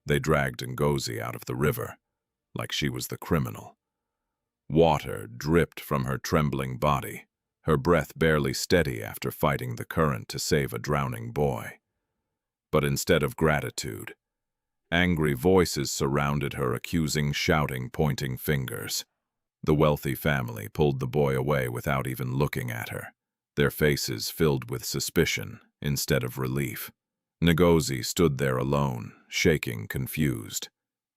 They dragged Ngozi out of the river, like she was the criminal. Water dripped from her trembling body, her breath barely steady after fighting the current to save a drowning boy. But instead of gratitude, angry voices surrounded her, accusing, shouting, pointing fingers. The wealthy family pulled the boy away without even looking at her, their faces filled with suspicion instead of relief. Ngozi stood there alone, shaking, confused,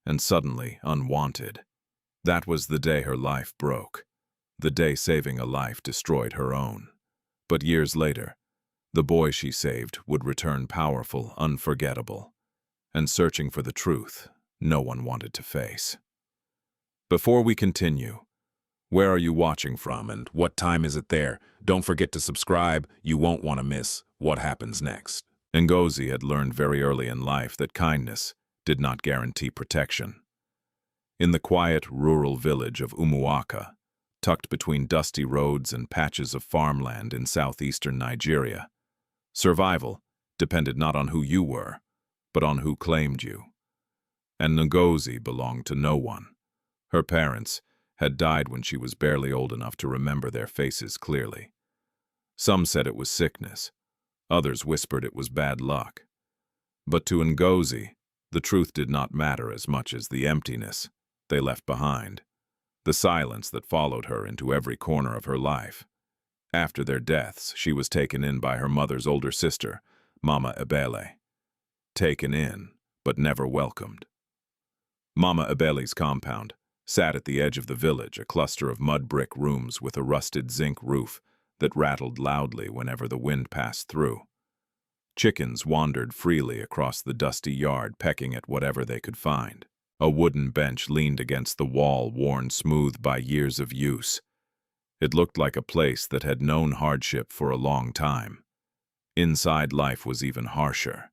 and suddenly unwanted. That was the day her life broke. The day saving a life destroyed her own. But years later, the boy she saved would return powerful, unforgettable, and searching for the truth no one wanted to face. Before we continue, where are you watching from and what time is it there? Don't forget to subscribe, you won't want to miss what happens next. Ngozi had learned very early in life that kindness did not guarantee protection. In the quiet, rural village of Umuaka, tucked between dusty roads and patches of farmland in southeastern Nigeria, survival depended not on who you were, but on who claimed you. And Ngozi belonged to no one. Her parents had died when she was barely old enough to remember their faces clearly. Some said it was sickness. Others whispered it was bad luck. But to Ngozi, the truth did not matter as much as the emptiness they left behind, the silence that followed her into every corner of her life. After their deaths, she was taken in by her mother's older sister, Mama Ebele. Taken in, but never welcomed. Mama Ebele's compound sat at the edge of the village, a cluster of mud brick rooms with a rusted zinc roof that rattled loudly whenever the wind passed through. Chickens wandered freely across the dusty yard, pecking at whatever they could find. A wooden bench leaned against the wall, worn smooth by years of use. It looked like a place that had known hardship for a long time. Inside, life was even harsher.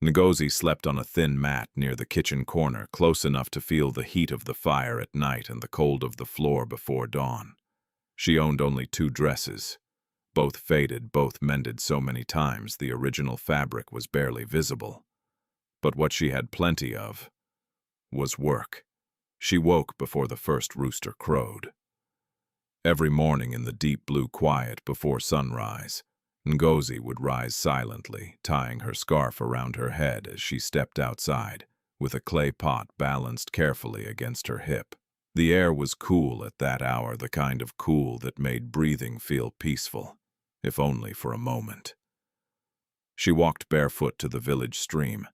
Ngozi slept on a thin mat near the kitchen corner, close enough to feel the heat of the fire at night and the cold of the floor before dawn. She owned only 2 dresses. Both faded, both mended so many times the original fabric was barely visible. But what she had plenty of was work. She woke before the first rooster crowed. Every morning in the deep blue quiet before sunrise, Ngozi would rise silently, tying her scarf around her head as she stepped outside, with a clay pot balanced carefully against her hip. The air was cool at that hour, the kind of cool that made breathing feel peaceful, if only for a moment. She walked barefoot to the village stream.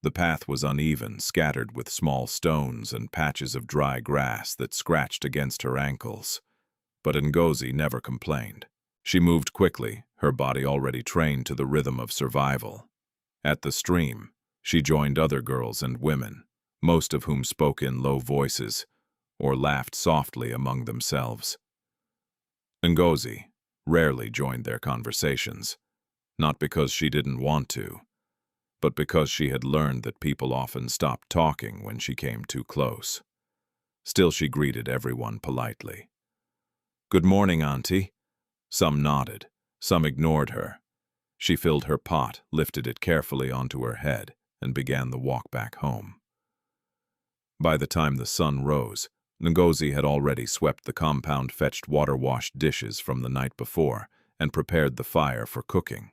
The path was uneven, scattered with small stones and patches of dry grass that scratched against her ankles. But Ngozi never complained. She moved quickly, her body already trained to the rhythm of survival. At the stream, she joined other girls and women, most of whom spoke in low voices or laughed softly among themselves. Ngozi rarely joined their conversations, not because she didn't want to, but because she had learned that people often stopped talking when she came too close. Still, she greeted everyone politely. "Good morning, Auntie." Some nodded, some ignored her. She filled her pot, lifted it carefully onto her head, and began the walk back home. By the time the sun rose, Ngozi had already swept the compound, fetched water-washed dishes from the night before, and prepared the fire for cooking.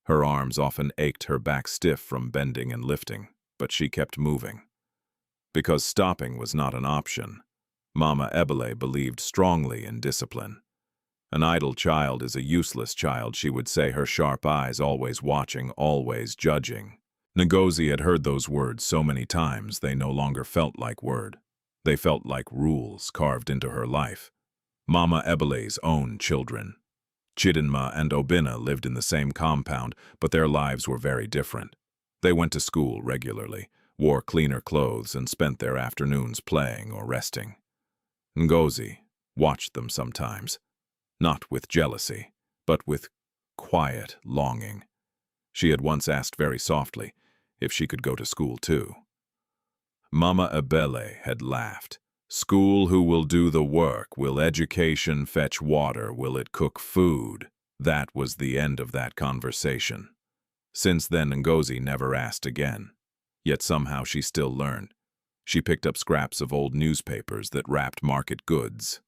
Her arms often ached, her back stiff from bending and lifting, but she kept moving. Because stopping was not an option, Mama Ebele believed strongly in discipline. An idle child is a useless child, she would say, her sharp eyes always watching, always judging. Ngozi had heard those words so many times they no longer felt like words. They felt like rules carved into her life. Mama Ebele's own children. Chidinma and Obinna lived in the same compound, but their lives were very different. They went to school regularly, wore cleaner clothes, and spent their afternoons playing or resting. Ngozi watched them sometimes, not with jealousy, but with quiet longing. She had once asked very softly if she could go to school too. Mama Ebele had laughed. "School who will do the work? Will education fetch water? Will it cook food?" That was the end of that conversation. Since then, Ngozi never asked again. Yet somehow she still learned. She picked up scraps of old newspapers that wrapped market goods.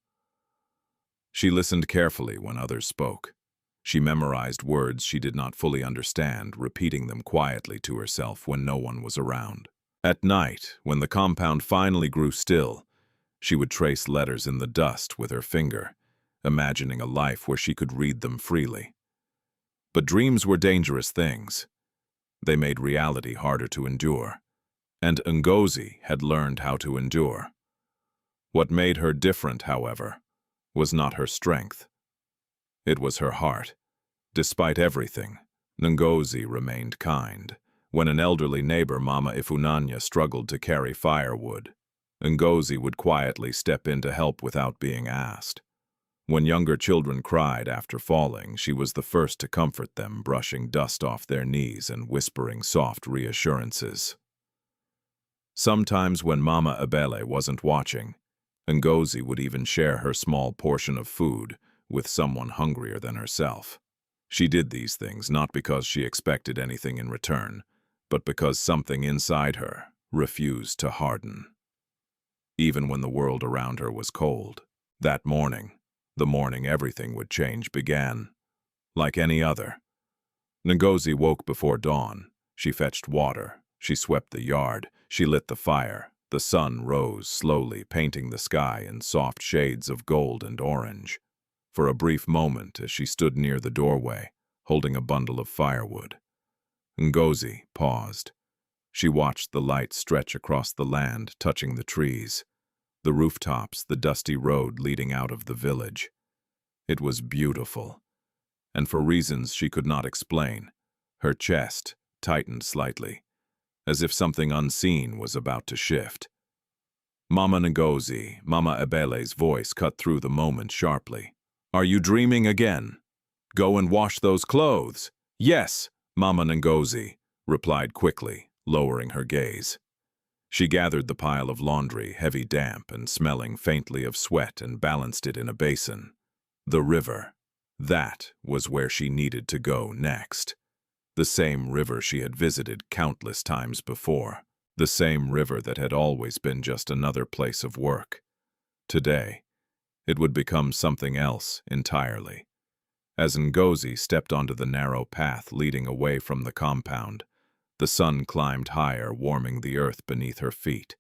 She listened carefully when others spoke. She memorized words she did not fully understand, repeating them quietly to herself when no one was around. At night, when the compound finally grew still, she would trace letters in the dust with her finger, imagining a life where she could read them freely. But dreams were dangerous things. They made reality harder to endure. And Ngozi had learned how to endure. What made her different, however, was not her strength. It was her heart. Despite everything, Ngozi remained kind. When an elderly neighbor, Mama Ifunanya, struggled to carry firewood, Ngozi would quietly step in to help without being asked. When younger children cried after falling, she was the first to comfort them, brushing dust off their knees and whispering soft reassurances. Sometimes when Mama Abele wasn't watching, Ngozi would even share her small portion of food with someone hungrier than herself. She did these things not because she expected anything in return, but because something inside her refused to harden. Even when the world around her was cold, that morning, the morning everything would change, began. Like any other. Ngozi woke before dawn. She fetched water. She swept the yard. She lit the fire. The sun rose slowly, painting the sky in soft shades of gold and orange. For a brief moment, as she stood near the doorway, holding a bundle of firewood, Ngozi paused. She watched the light stretch across the land, touching the trees, the rooftops, the dusty road leading out of the village. It was beautiful, and for reasons she could not explain, her chest tightened slightly, as if something unseen was about to shift. Mama Ngozi, Mama Abele's voice cut through the moment sharply. "Are you dreaming again? Go and wash those clothes." "Yes," Mama Ngozi replied quickly, lowering her gaze. She gathered the pile of laundry, heavy, damp, and smelling faintly of sweat, and balanced it in a basin. The river. That was where she needed to go next. The same river she had visited countless times before. The same river that had always been just another place of work. Today, it would become something else entirely. As Ngozi stepped onto the narrow path leading away from the compound, the sun climbed higher, warming the earth beneath her feet.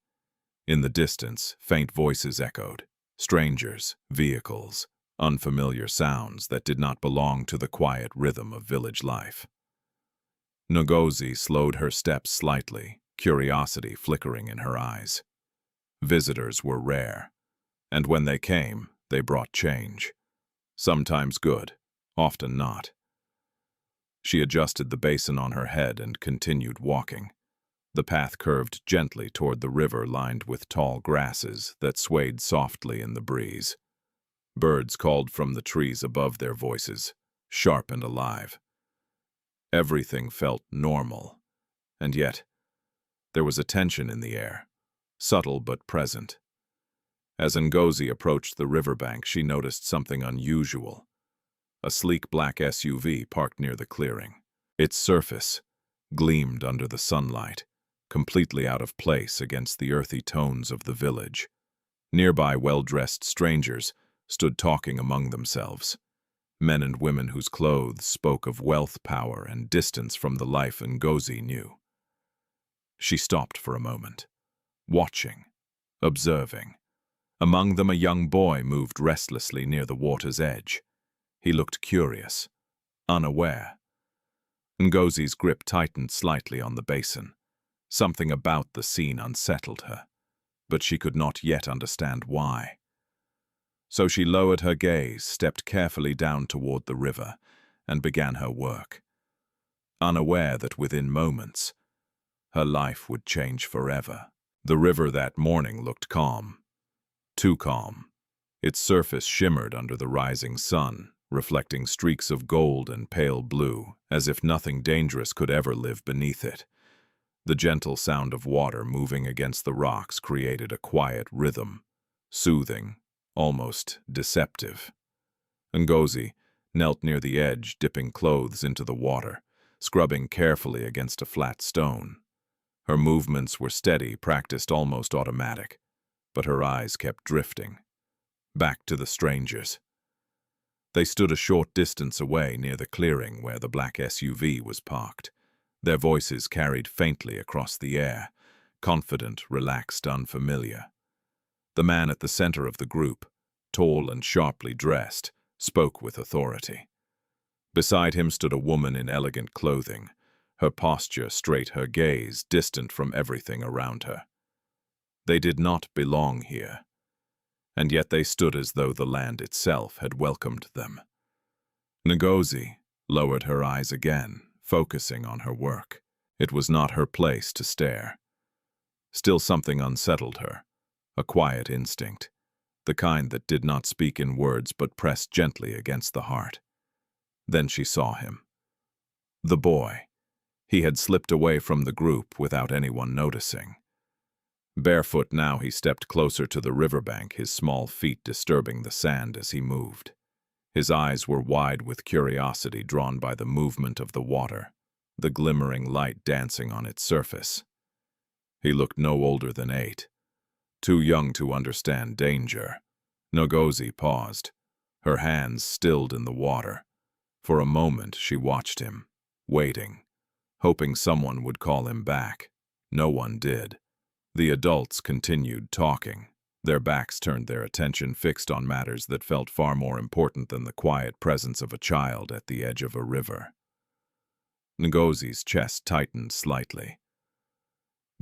In the distance, faint voices echoed. Strangers, vehicles, unfamiliar sounds that did not belong to the quiet rhythm of village life. Ngozi slowed her steps slightly, curiosity flickering in her eyes. Visitors were rare, and when they came, they brought change. Sometimes good, often not. She adjusted the basin on her head and continued walking. The path curved gently toward the river lined with tall grasses that swayed softly in the breeze. Birds called from the trees above, their voices, sharp and alive. Everything felt normal, and yet there was a tension in the air, subtle but present. As Ngozi approached the riverbank, she noticed something unusual. A sleek black SUV parked near the clearing. Its surface gleamed under the sunlight, completely out of place against the earthy tones of the village. Nearby, well-dressed strangers stood talking among themselves. Men and women whose clothes spoke of wealth, power, and distance from the life Ngozi knew. She stopped for a moment, watching, observing. Among them, a young boy moved restlessly near the water's edge. He looked curious, unaware. Ngozi's grip tightened slightly on the basin. Something about the scene unsettled her, but she could not yet understand why. So she lowered her gaze, stepped carefully down toward the river, and began her work, unaware that within moments, her life would change forever. The river that morning looked calm, too calm. Its surface shimmered under the rising sun, reflecting streaks of gold and pale blue, as if nothing dangerous could ever live beneath it. The gentle sound of water moving against the rocks created a quiet rhythm, soothing, almost deceptive. Ngozi knelt near the edge, dipping clothes into the water, scrubbing carefully against a flat stone. Her movements were steady, practiced, almost automatic, but her eyes kept drifting. Back to the strangers. They stood a short distance away near the clearing where the black SUV was parked. Their voices carried faintly across the air, confident, relaxed, unfamiliar. The man at the center of the group, tall and sharply dressed, spoke with authority. Beside him stood a woman in elegant clothing, her posture straight, her gaze distant from everything around her. They did not belong here, and yet they stood as though the land itself had welcomed them. Ngozi lowered her eyes again, focusing on her work. It was not her place to stare. Still something unsettled her, a quiet instinct, the kind that did not speak in words but pressed gently against the heart. Then she saw him. The boy. He had slipped away from the group without anyone noticing. Barefoot now, he stepped closer to the riverbank, his small feet disturbing the sand as he moved. His eyes were wide with curiosity, drawn by the movement of the water, the glimmering light dancing on its surface. He looked no older than 8, too young to understand danger. Ngozi paused, her hands stilled in the water. For a moment she watched him, waiting, hoping someone would call him back. No one did. The adults continued talking, their backs turned, their attention fixed on matters that felt far more important than the quiet presence of a child at the edge of a river. Ngozi's chest tightened slightly.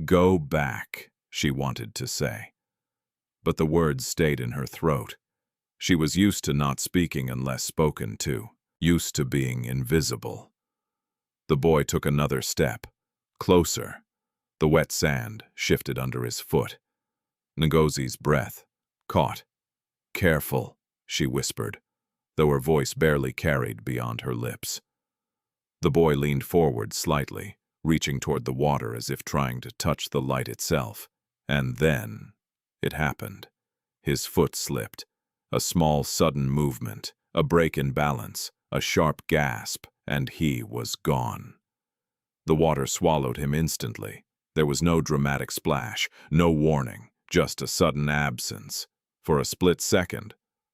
"Go back," she wanted to say. But the words stayed in her throat. She was used to not speaking unless spoken to, used to being invisible. The boy took another step, closer. The wet sand shifted under his foot. Ngozi's breath caught. "Careful," she whispered, though her voice barely carried beyond her lips. The boy leaned forward slightly, reaching toward the water as if trying to touch the light itself. And then it happened. His foot slipped. A small, sudden movement, a break in balance, a sharp gasp, and he was gone. The water swallowed him instantly. There was no dramatic splash, no warning, just a sudden absence. For a split second,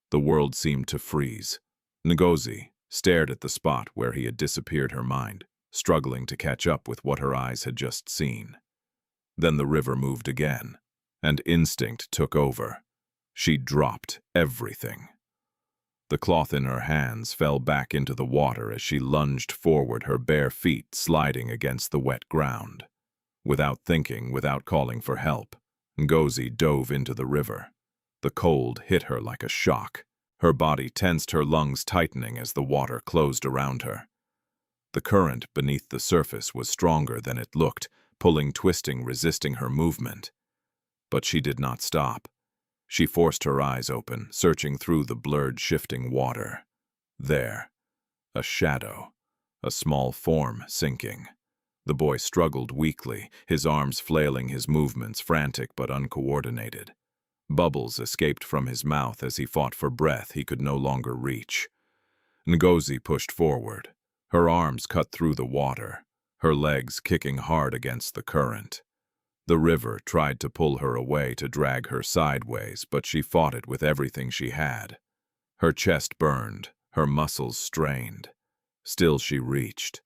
the world seemed to freeze. Ngozi stared at the spot where he had disappeared, her mind struggling to catch up with what her eyes had just seen. Then the river moved again, and instinct took over. She dropped everything. The cloth in her hands fell back into the water as she lunged forward, her bare feet sliding against the wet ground. Without thinking, without calling for help, Ngozi dove into the river. The cold hit her like a shock. Her body tensed, her lungs tightening as the water closed around her. The current beneath the surface was stronger than it looked, pulling, twisting, resisting her movement. But she did not stop. She forced her eyes open, searching through the blurred, shifting water. There, a shadow, a small form sinking. The boy struggled weakly, his arms flailing, his movements frantic but uncoordinated. Bubbles escaped from his mouth as he fought for breath he could no longer reach. Ngozi pushed forward. Her arms cut through the water, her legs kicking hard against the current. The river tried to pull her away, to drag her sideways, but she fought it with everything she had. Her chest burned, her muscles strained. Still she reached.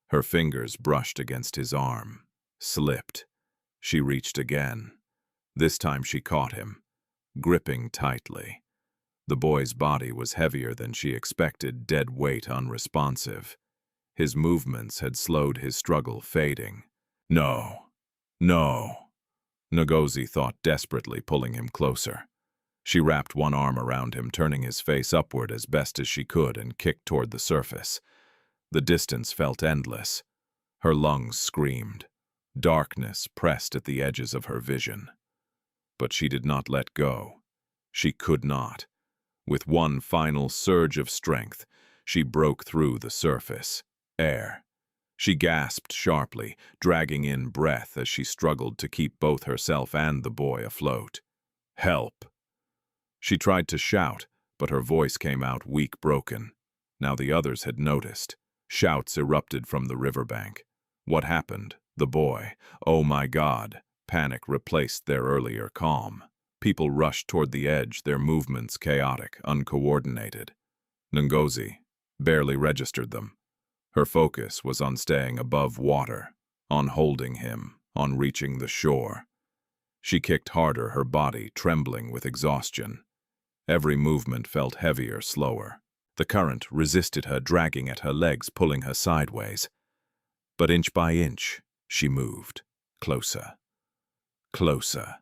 Her fingers brushed against his arm, slipped. She reached again. This time she caught him, gripping tightly. The boy's body was heavier than she expected, dead weight, unresponsive. His movements had slowed, his struggle fading. No. No, Ngozi thought desperately, pulling him closer. She wrapped one arm around him, turning his face upward as best as she could, and kicked toward the surface. The distance felt endless. Her lungs screamed. Darkness pressed at the edges of her vision. But she did not let go. She could not. With one final surge of strength, she broke through the surface. Air. She gasped sharply, dragging in breath as she struggled to keep both herself and the boy afloat. "Help!" She tried to shout, but her voice came out weak, broken. Now the others had noticed. Shouts erupted from the riverbank. What happened? The boy. Oh my God. Panic replaced their earlier calm. People rushed toward the edge, their movements chaotic, uncoordinated. Ngozi barely registered them. Her focus was on staying above water, on holding him, on reaching the shore. She kicked harder, her body trembling with exhaustion. Every movement felt heavier, slower. The current resisted her, dragging at her legs, pulling her sideways. But inch by inch, she moved. Closer. Closer.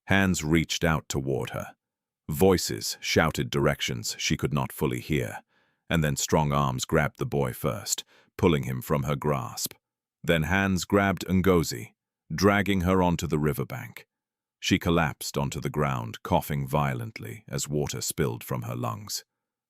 Hands reached out toward her. Voices shouted directions she could not fully hear, and then strong arms grabbed the boy first, pulling him from her grasp. Then hands grabbed Ngozi, dragging her onto the riverbank. She collapsed onto the ground, coughing violently as water spilled from her lungs.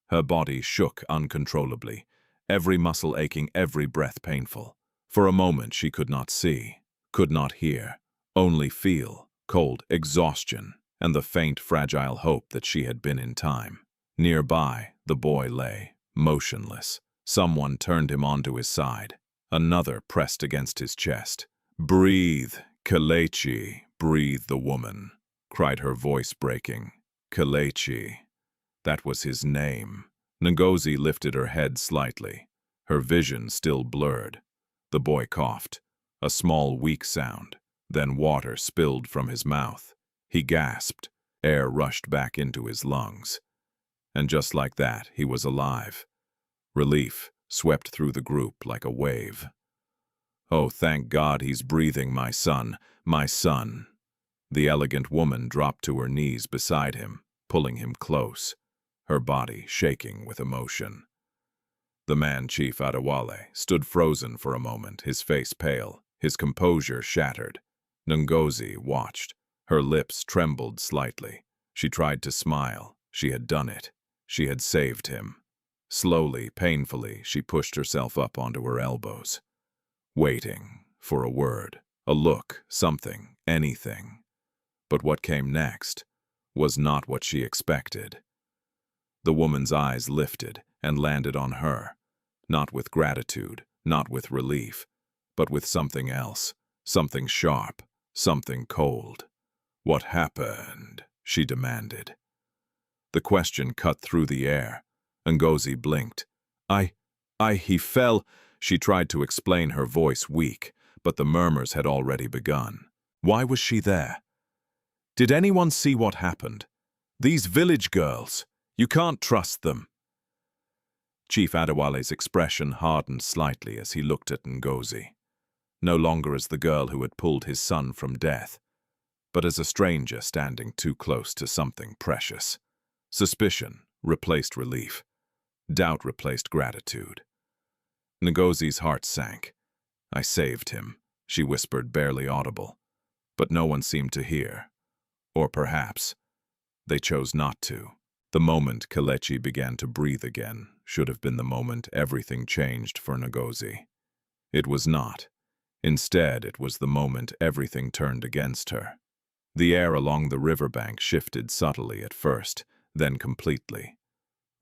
Her body shook uncontrollably, every muscle aching, every breath painful. For a moment she could not see, could not hear, only feel cold exhaustion and the faint, fragile hope that she had been in time. Nearby, the boy lay, motionless. Someone turned him onto his side. Another pressed against his chest. "Breathe, Kletchi, breathe," the woman cried, her voice breaking. Kletchi. That was his name. Ngozi lifted her head slightly, her vision still blurred. The boy coughed, a small, weak sound. Then water spilled from his mouth. He gasped. Air rushed back into his lungs. And just like that, he was alive. Relief swept through the group like a wave. "Oh, thank God he's breathing, my son, my son." The elegant woman dropped to her knees beside him, pulling him close, her body shaking with emotion. The man, Chief Adewale, stood frozen for a moment, his face pale, his composure shattered. Ngozi watched. Her lips trembled slightly. She tried to smile. She had done it. She had saved him. Slowly, painfully, she pushed herself up onto her elbows, waiting for a word, a look, something, anything. But what came next was not what she expected. The woman's eyes lifted and landed on her, not with gratitude, not with relief, but with something else, something sharp, something cold. "What happened?" she demanded. The question cut through the air. Ngozi blinked. He fell." She tried to explain, her voice weak, but the murmurs had already begun. Why was she there? Did anyone see what happened? These village girls, you can't trust them. Chief Adewale's expression hardened slightly as he looked at Ngozi, no longer as the girl who had pulled his son from death, but as a stranger standing too close to something precious. Suspicion replaced relief. Doubt replaced gratitude. Ngozi's heart sank. "I saved him," she whispered, barely audible. But no one seemed to hear. Or perhaps they chose not to. The moment Kletchi began to breathe again should have been the moment everything changed for Ngozi. It was not. Instead, it was the moment everything turned against her. The air along the riverbank shifted subtly at first, then completely.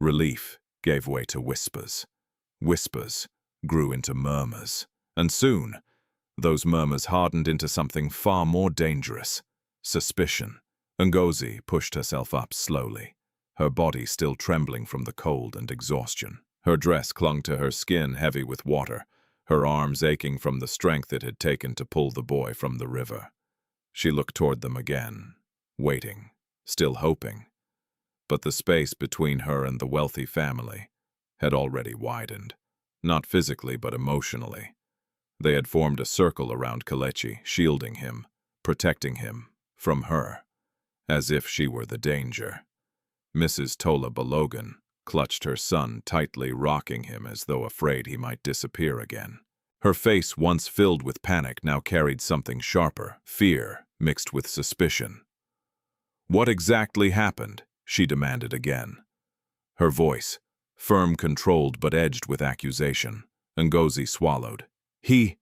Relief gave way to whispers. Whispers grew into murmurs. And soon, those murmurs hardened into something far more dangerous. Suspicion. Ngozi pushed herself up slowly, her body still trembling from the cold and exhaustion. Her dress clung to her skin, heavy with water, her arms aching from the strength it had taken to pull the boy from the river. She looked toward them again, waiting, still hoping. But the space between her and the wealthy family had already widened, not physically but emotionally. They had formed a circle around Kletchi, shielding him, protecting him from her, as if she were the danger. Mrs. Tola Balogan clutched her son tightly, rocking him as though afraid he might disappear again. Her face, once filled with panic, now carried something sharper, fear mixed with suspicion. "What exactly happened?" she demanded again. Her voice, firm, controlled, but edged with accusation. Ngozi swallowed. He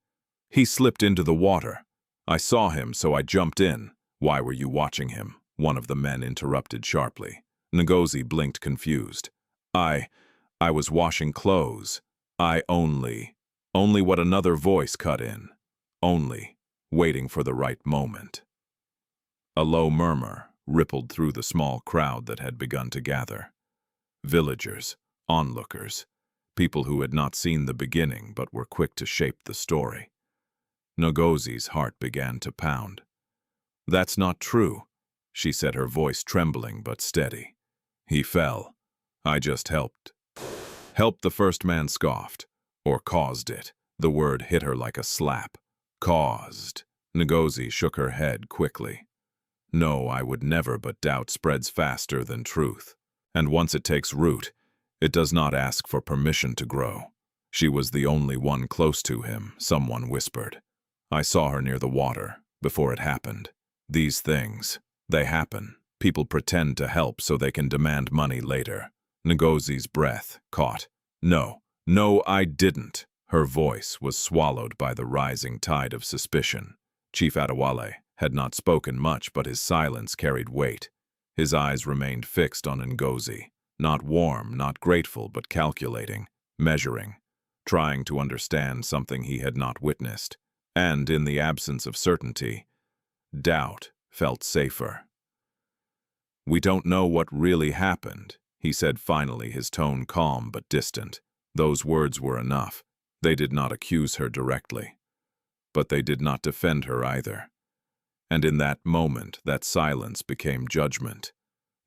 slipped into the water. I saw him, so I jumped in." "Why were you watching him?" one of the men interrupted sharply. Ngozi blinked, confused. I was washing clothes. Only what another voice cut in. only waiting for the right moment. A low murmur rippled through the small crowd that had begun to gather. Villagers, onlookers, people who had not seen the beginning but were quick to shape the story. Ngozi's heart began to pound. "That's not true," she said, her voice trembling but steady. "He fell. I just helped." "Helped," the first man scoffed. "Or caused it." The word hit her like a slap. "Caused." Ngozi shook her head quickly. "No, I would never, but doubt spreads faster than truth. And once it takes root, it does not ask for permission to grow." She was the only one close to him, someone whispered. "I saw her near the water, before it happened. These things, they happen. People pretend to help so they can demand money later." Ngozi's breath caught. "No, no, I didn't." Her voice was swallowed by the rising tide of suspicion. Chief Adewale had not spoken much, but his silence carried weight. His eyes remained fixed on Ngozi, not warm, not grateful, but calculating, measuring, trying to understand something he had not witnessed. And in the absence of certainty, doubt felt safer. "We don't know what really happened," he said finally, his tone calm but distant. Those words were enough. They did not accuse her directly, but they did not defend her either. And in that moment, that silence became judgment.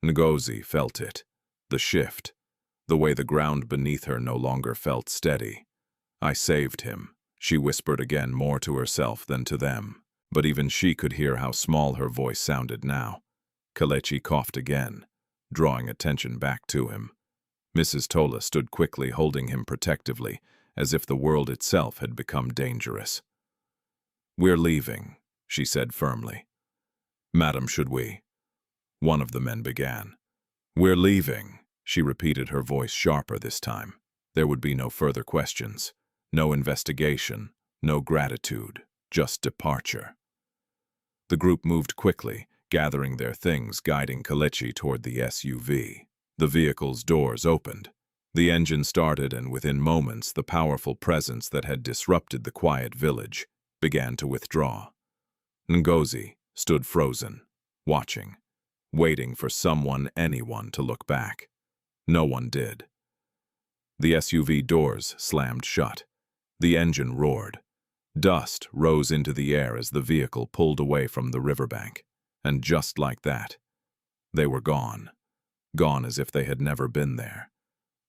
Ngozi felt it, the shift, the way the ground beneath her no longer felt steady. "I saved him," she whispered again, more to herself than to them. But even she could hear how small her voice sounded now. Kletchi coughed again, drawing attention back to him. Mrs. Tola stood quickly, holding him protectively, as if the world itself had become dangerous. "We're leaving," she said firmly. "Madam, should we?" One of the men began. "We're leaving," she repeated, her voice sharper this time. There would be no further questions, no investigation, no gratitude, just departure. The group moved quickly, gathering their things, guiding Kletchi toward the SUV. The vehicle's doors opened. The engine started, and within moments, the powerful presence that had disrupted the quiet village began to withdraw. Ngozi stood frozen, watching, waiting for someone, anyone, to look back. No one did. The SUV doors slammed shut. The engine roared. Dust rose into the air as the vehicle pulled away from the riverbank. And just like that, they were gone. Gone as if they had never been there.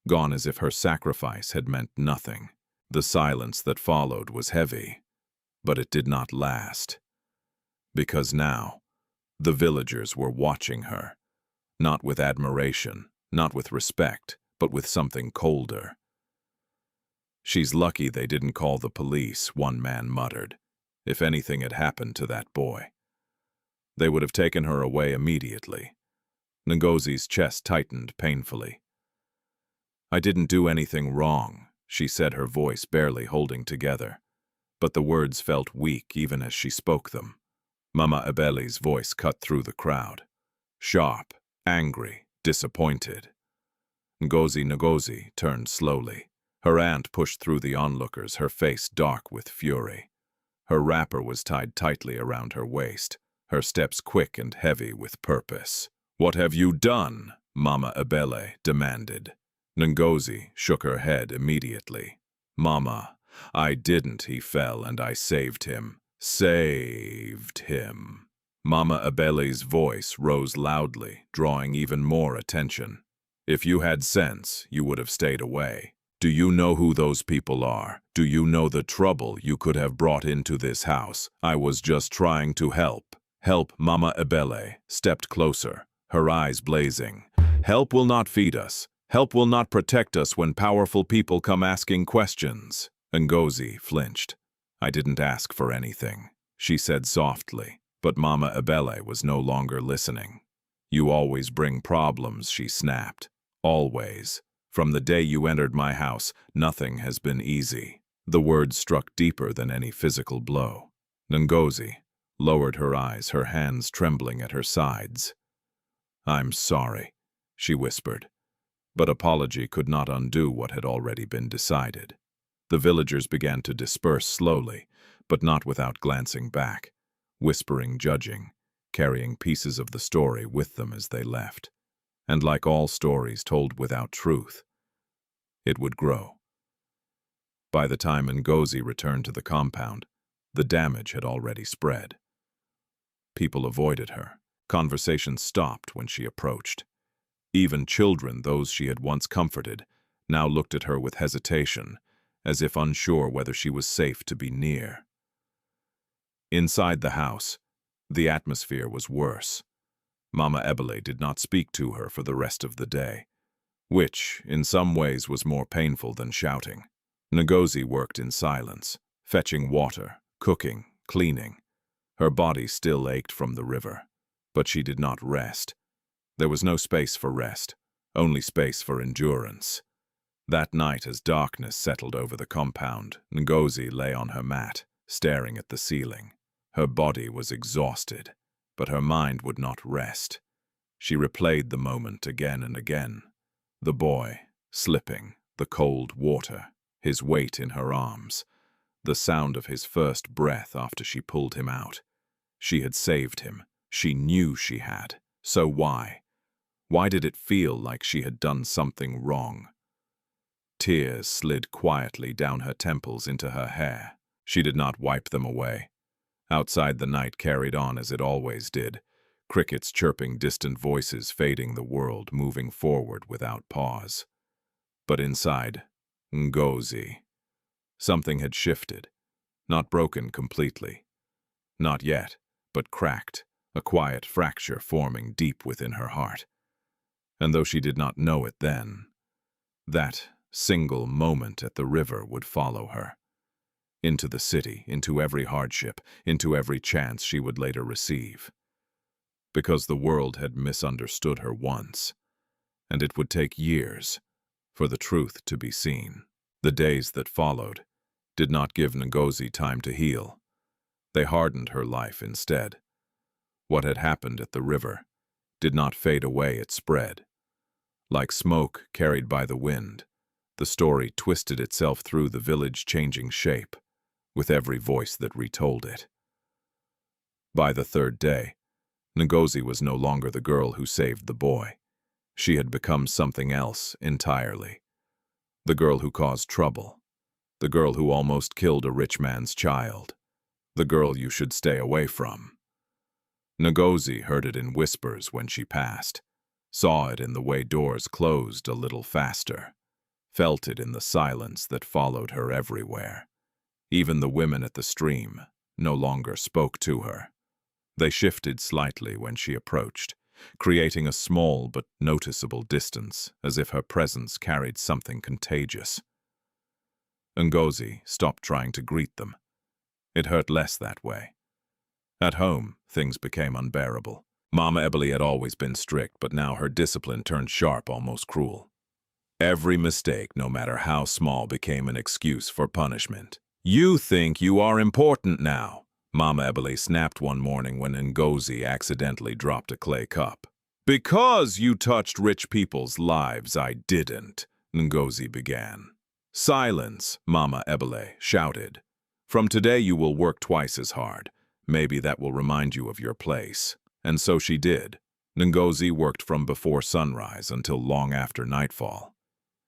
Gone as if her sacrifice had meant nothing. The silence that followed was heavy, but it did not last. Because now, the villagers were watching her, not with admiration, not with respect, but with something colder. "She's lucky they didn't call the police," one man muttered. "If anything had happened to that boy, they would have taken her away immediately." Ngozi's chest tightened painfully. "I didn't do anything wrong," she said, her voice barely holding together. But the words felt weak even as she spoke them. Mama Ebele's voice cut through the crowd. Sharp, angry, disappointed. Ngozi turned slowly. Her aunt pushed through the onlookers, her face dark with fury. Her wrapper was tied tightly around her waist, her steps quick and heavy with purpose. "What have you done?" Mama Ebele demanded. Ngozi shook her head immediately. "Mama, I didn't. He fell and I saved him." "Saved him." Mama Ebele's voice rose loudly, drawing even more attention. "If you had sense, you would have stayed away. Do you know who those people are? Do you know the trouble you could have brought into this house? I was just trying to help." "Help." Mama Ebele stepped closer, her eyes blazing. "Help will not feed us. Help will not protect us when powerful people come asking questions." Ngozi flinched. "I didn't ask for anything," she said softly, but Mama Ebele was no longer listening. "You always bring problems," she snapped. "Always. From the day you entered my house, nothing has been easy." The words struck deeper than any physical blow. Ngozi lowered her eyes, her hands trembling at her sides. "I'm sorry," she whispered. But apology could not undo what had already been decided. The villagers began to disperse slowly, but not without glancing back, whispering judging, carrying pieces of the story with them as they left. And like all stories told without truth, it would grow. By the time Ngozi returned to the compound, the damage had already spread. People avoided her. Conversation stopped when she approached. Even children, those she had once comforted, now looked at her with hesitation, as if unsure whether she was safe to be near. Inside the house, the atmosphere was worse. Mama Ebele did not speak to her for the rest of the day, which, in some ways, was more painful than shouting. Ngozi worked in silence, fetching water, cooking, cleaning. Her body still ached from the river, but she did not rest. There was no space for rest, only space for endurance. That night, as darkness settled over the compound, Ngozi lay on her mat, staring at the ceiling. Her body was exhausted, but her mind would not rest. She replayed the moment again and again. The boy, slipping, the cold water, his weight in her arms, the sound of his first breath after she pulled him out. She had saved him. She knew she had. So why? Why did it feel like she had done something wrong? Tears slid quietly down her temples into her hair. She did not wipe them away. Outside, the night carried on as it always did, crickets chirping, distant voices fading, the world moving forward without pause. But inside, Ngozi, something had shifted, not broken completely. Not yet, but cracked, a quiet fracture forming deep within her heart. And though she did not know it then, that single moment at the river would follow her. Into the city, into every hardship, into every chance she would later receive. Because the world had misunderstood her once, and it would take years for the truth to be seen. The days that followed did not give Ngozi time to heal. They hardened her life instead. What had happened at the river did not fade away, it spread. Like smoke carried by the wind, the story twisted itself through the village, changing shape with every voice that retold it. By the third day, Ngozi was no longer the girl who saved the boy. She had become something else entirely. The girl who caused trouble. The girl who almost killed a rich man's child. The girl you should stay away from. Ngozi heard it in whispers when she passed, saw it in the way doors closed a little faster, felt it in the silence that followed her everywhere. Even the women at the stream no longer spoke to her. They shifted slightly when she approached, creating a small but noticeable distance, as if her presence carried something contagious. Ngozi stopped trying to greet them. It hurt less that way. At home, things became unbearable. Mama Ebele had always been strict, but now her discipline turned sharp, almost cruel. Every mistake, no matter how small, became an excuse for punishment. "You think you are important now," Mama Ebele snapped one morning when Ngozi accidentally dropped a clay cup. "Because you touched rich people's lives, I didn't," Ngozi began. "Silence," Mama Ebele shouted. "From today you will work twice as hard. Maybe that will remind you of your place." And so she did. Ngozi worked from before sunrise until long after nightfall.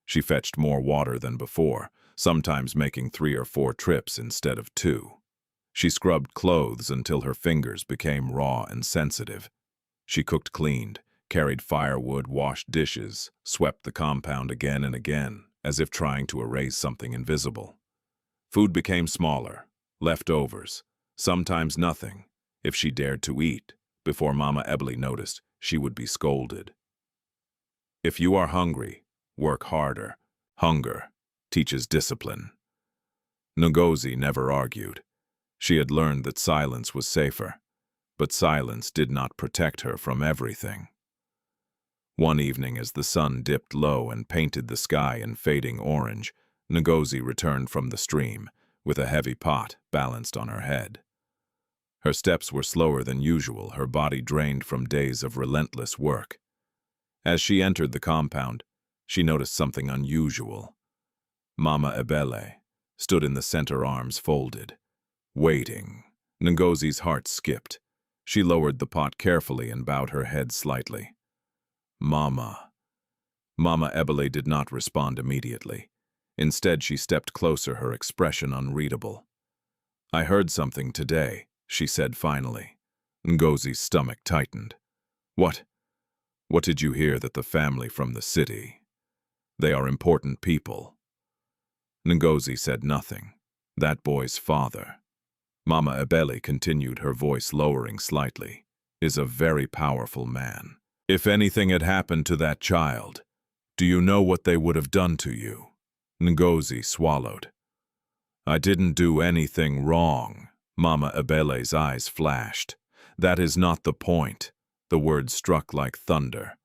She fetched more water than before, sometimes making 3 or 4 trips instead of 2. She scrubbed clothes until her fingers became raw and sensitive. She cooked, cleaned, carried firewood, washed dishes, swept the compound again and again, as if trying to erase something invisible. Food became smaller, leftovers, sometimes nothing. If she dared to eat, before Mama Ebele noticed, she would be scolded. If you are hungry, work harder. Hunger teaches discipline. Ngozi never argued. She had learned that silence was safer, but silence did not protect her from everything. One evening, as the sun dipped low and painted the sky in fading orange, Ngozi returned from the stream, with a heavy pot balanced on her head. Her steps were slower than usual, her body drained from days of relentless work. As she entered the compound, she noticed something unusual. Mama Ebele stood in the center, arms folded, waiting. Ngozi's heart skipped. She lowered the pot carefully and bowed her head slightly. Mama. Mama Ebele did not respond immediately. Instead, she stepped closer, her expression unreadable. I heard something today, she said finally. Ngozi's stomach tightened. What? What did you hear? That the family from the city? They are important people. Ngozi said nothing. That boy's father, Mama Ebele continued, her voice lowering slightly, is a very powerful man. If anything had happened to that child, do you know what they would have done to you? Ngozi swallowed. I didn't do anything wrong. Mama Ebele's eyes flashed. That is not the point. The words struck like thunder.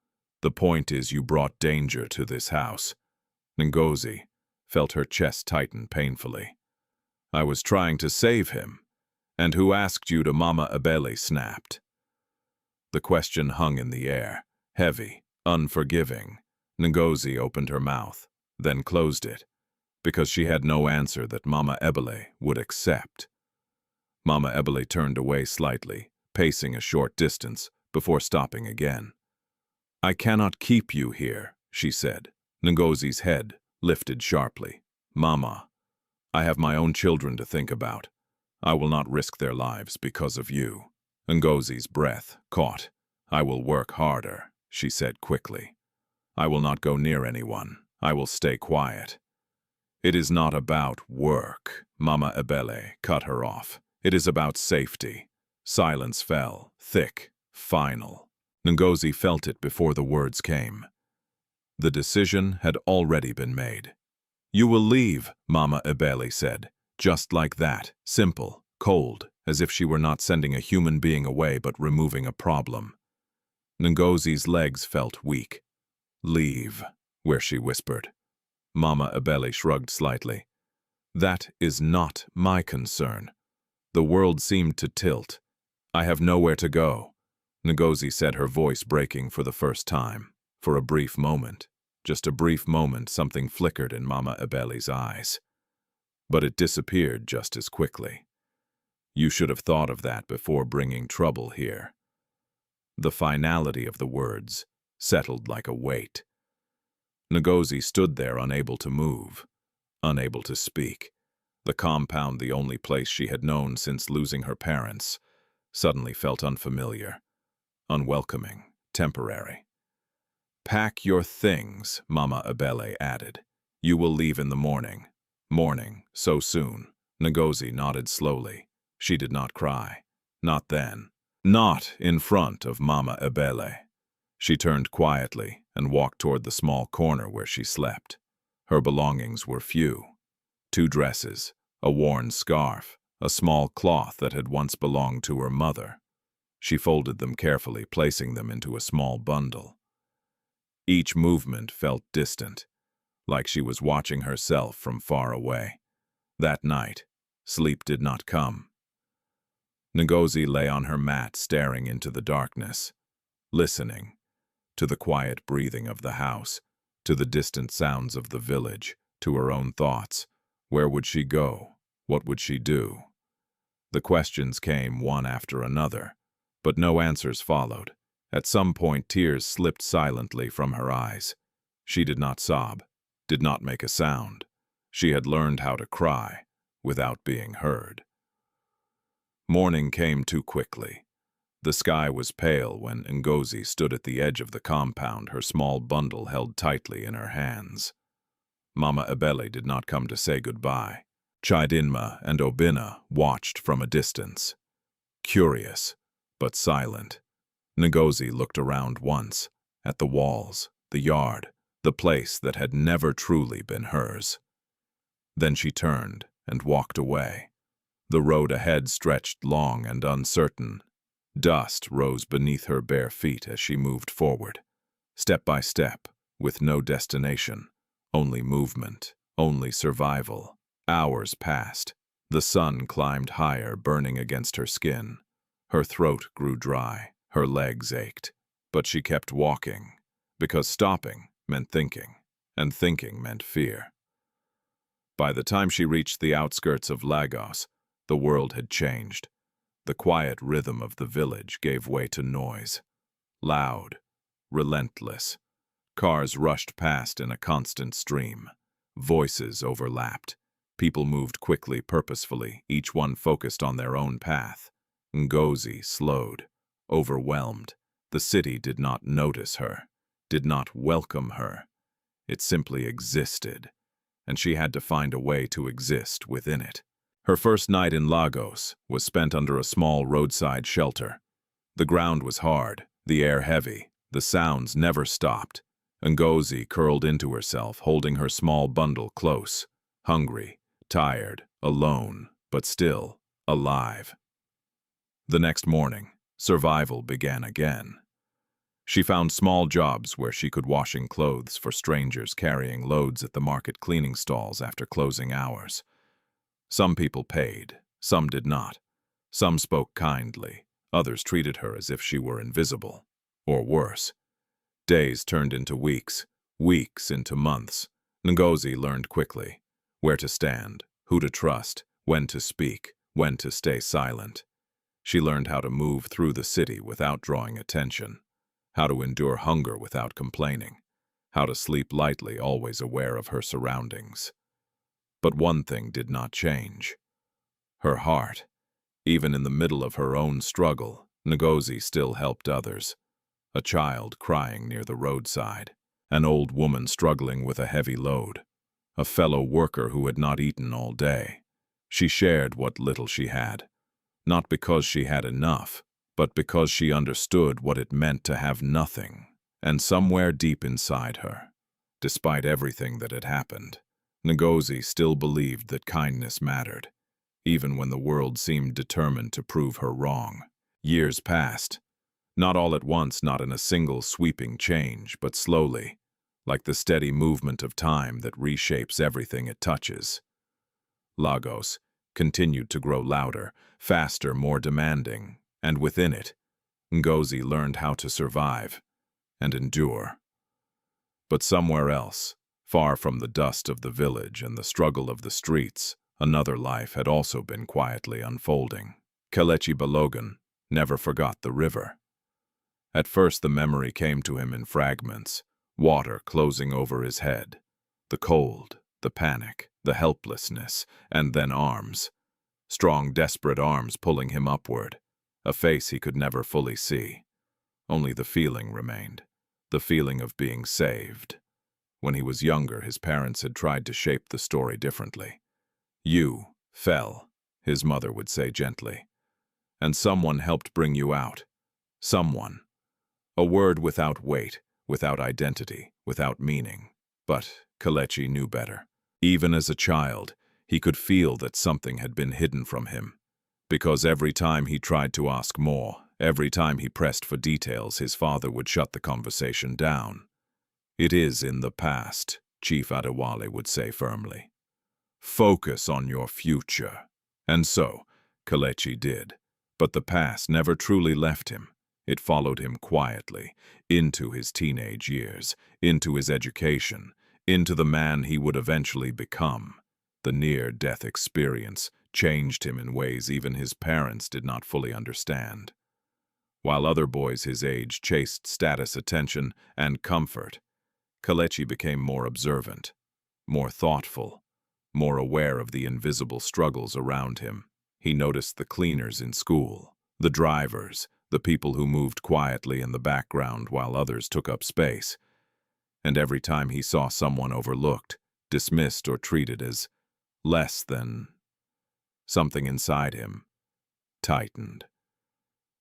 The point is you brought danger to this house. Ngozi felt her chest tighten painfully. I was trying to save him. And who asked you to? Mama Ebele snapped. The question hung in the air, heavy, unforgiving. Ngozi opened her mouth, then closed it, because she had no answer that Mama Ebele would accept. Mama Ebele turned away slightly, pacing a short distance, before stopping again. I cannot keep you here, she said. Ngozi's head lifted sharply. Mama, I have my own children to think about. I will not risk their lives because of you. Ngozi's breath caught. I will work harder, she said quickly. I will not go near anyone. I will stay quiet. It is not about work, Mama Ebele cut her off. It is about safety. Silence fell, thick, final. Ngozi felt it before the words came. The decision had already been made. You will leave, Mama Ebele said. Just like that, simple, cold, as if she were not sending a human being away but removing a problem. Ngozi's legs felt weak. Leave, where she whispered. Mama Ebele shrugged slightly. That is not my concern. The world seemed to tilt. I have nowhere to go. Ngozi said, her voice breaking for the first time. For a brief moment, just a brief moment, something flickered in Mama Ebele's eyes. But it disappeared just as quickly. You should have thought of that before bringing trouble here. The finality of the words settled like a weight. Ngozi stood there, unable to move, unable to speak. The compound, the only place she had known since losing her parents, suddenly felt unfamiliar, unwelcoming, temporary. Pack your things, Mama Ebele added. You will leave in the morning. Morning, so soon. Ngozi nodded slowly. She did not cry. Not then. Not in front of Mama Ebele. She turned quietly and walked toward the small corner where she slept. Her belongings were few. 2 dresses, a worn scarf, a small cloth that had once belonged to her mother. She folded them carefully, placing them into a small bundle. Each movement felt distant, like she was watching herself from far away. That night, sleep did not come. Ngozi lay on her mat, staring into the darkness, listening to the quiet breathing of the house, to the distant sounds of the village, to her own thoughts. Where would she go? What would she do? The questions came one after another, but no answers followed. At some point, tears slipped silently from her eyes. She did not sob, did not make a sound. She had learned how to cry without being heard. Morning came too quickly. The sky was pale when Ngozi stood at the edge of the compound, her small bundle held tightly in her hands. Mama Ebele did not come to say goodbye. Chidinma and Obinna watched from a distance, curious but silent. Ngozi looked around once, at the walls, the yard, the place that had never truly been hers. Then she turned and walked away. The road ahead stretched long and uncertain. Dust rose beneath her bare feet as she moved forward, step by step, with no destination, only movement, only survival. Hours passed. The sun climbed higher, burning against her skin. Her throat grew dry, her legs ached, but she kept walking, because stopping meant thinking, and thinking meant fear. By the time she reached the outskirts of Lagos, The world had changed. The quiet rhythm of the village gave way to noise. Loud, relentless. Cars rushed past in a constant stream. Voices overlapped. People moved quickly, purposefully, each one focused on their own path. Ngozi slowed, overwhelmed. The city did not notice her, did not welcome her. It simply existed, and she had to find a way to exist within it. Her first night in Lagos was spent under a small roadside shelter. The ground was hard, the air heavy, the sounds never stopped. Ngozi curled into herself, holding her small bundle close, hungry, tired, alone, but still alive. The next morning, survival began again. She found small jobs where she could washing clothes for strangers, carrying loads at the market cleaning stalls after closing hours. Some people paid, some did not. Some spoke kindly, others treated her as if she were invisible, or worse. Days turned into weeks, weeks into months. Ngozi learned quickly where to stand, who to trust, when to speak, when to stay silent. She learned how to move through the city without drawing attention, how to endure hunger without complaining, how to sleep lightly, always aware of her surroundings. But one thing did not change. Her heart. Even in the middle of her own struggle, Ngozi still helped others. A child crying near the roadside, an old woman struggling with a heavy load, a fellow worker who had not eaten all day. She shared what little she had, not because she had enough, but because she understood what it meant to have nothing. And somewhere deep inside her, despite everything that had happened, Ngozi still believed that kindness mattered, even when the world seemed determined to prove her wrong. Years passed. Not all at once, not in a single sweeping change, but slowly, like the steady movement of time that reshapes everything it touches. Lagos continued to grow louder, faster, more demanding, and within it, Ngozi learned how to survive and endure. But somewhere else, far from the dust of the village and the struggle of the streets, another life had also been quietly unfolding. Kletchi never forgot the river. At first the memory came to him in fragments, water closing over his head, the cold, the panic, the helplessness, and then arms. Strong, desperate arms pulling him upward, a face he could never fully see. Only the feeling remained, the feeling of being saved. When he was younger, his parents had tried to shape the story differently. "You fell," his mother would say gently, "and someone helped bring you out. Someone." A word without weight, without identity, without meaning. But Kletchi knew better. Even as a child, he could feel that something had been hidden from him. Because every time he tried to ask more, every time he pressed for details, his father would shut the conversation down. "It is in the past," Chief Adewale would say firmly. "Focus on your future." And so, Kletchi did. But the past never truly left him. It followed him quietly, into his teenage years, into his education, into the man he would eventually become. The near-death experience changed him in ways even his parents did not fully understand. While other boys his age chased status, attention, and comfort, Kletchi became more observant, more thoughtful, more aware of the invisible struggles around him. He noticed the cleaners in school, the drivers, the people who moved quietly in the background while others took up space. And every time he saw someone overlooked, dismissed, or treated as less than, something inside him tightened.